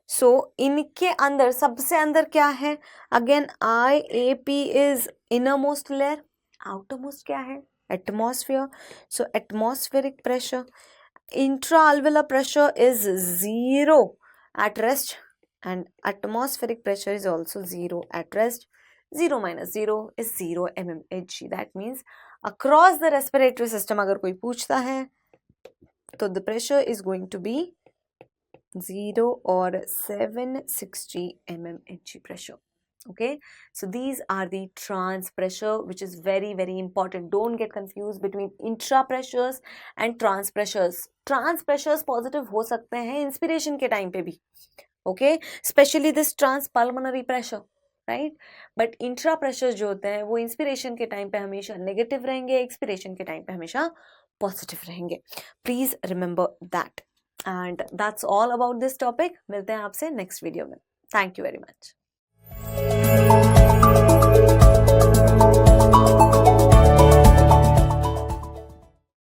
so इनके अंदर सबसे अंदर क्या है? Again IAP is innermost layer, outermost क्या है? Atmosphere. So atmospheric pressure, intra-alveolar pressure is 0 at rest and atmospheric pressure is also 0 at rest. 0 minus 0 is 0 mmHg. That means across the respiratory system अगर कोई पूछता है तो the pressure is going to be 0 or 760 mmHg pressure. Okay, so these are the trans pressure, which is very very important. Don't get confused between intra pressures and trans pressures. Trans pressures positive हो सकते हैं inspiration के time पे भी, okay, especially this trans pulmonary pressure, right? but intra pressures जो होते हैं वो इंस्पिरेशन के टाइम पे हमेशा नेगेटिव रहेंगे, एक्सपिरेशन के टाइम पे हमेशा पॉजिटिव रहेंगे. Please remember that. And that's all about this topic. मिलते हैं आपसे नेक्स्ट वीडियो में. Thank you very much.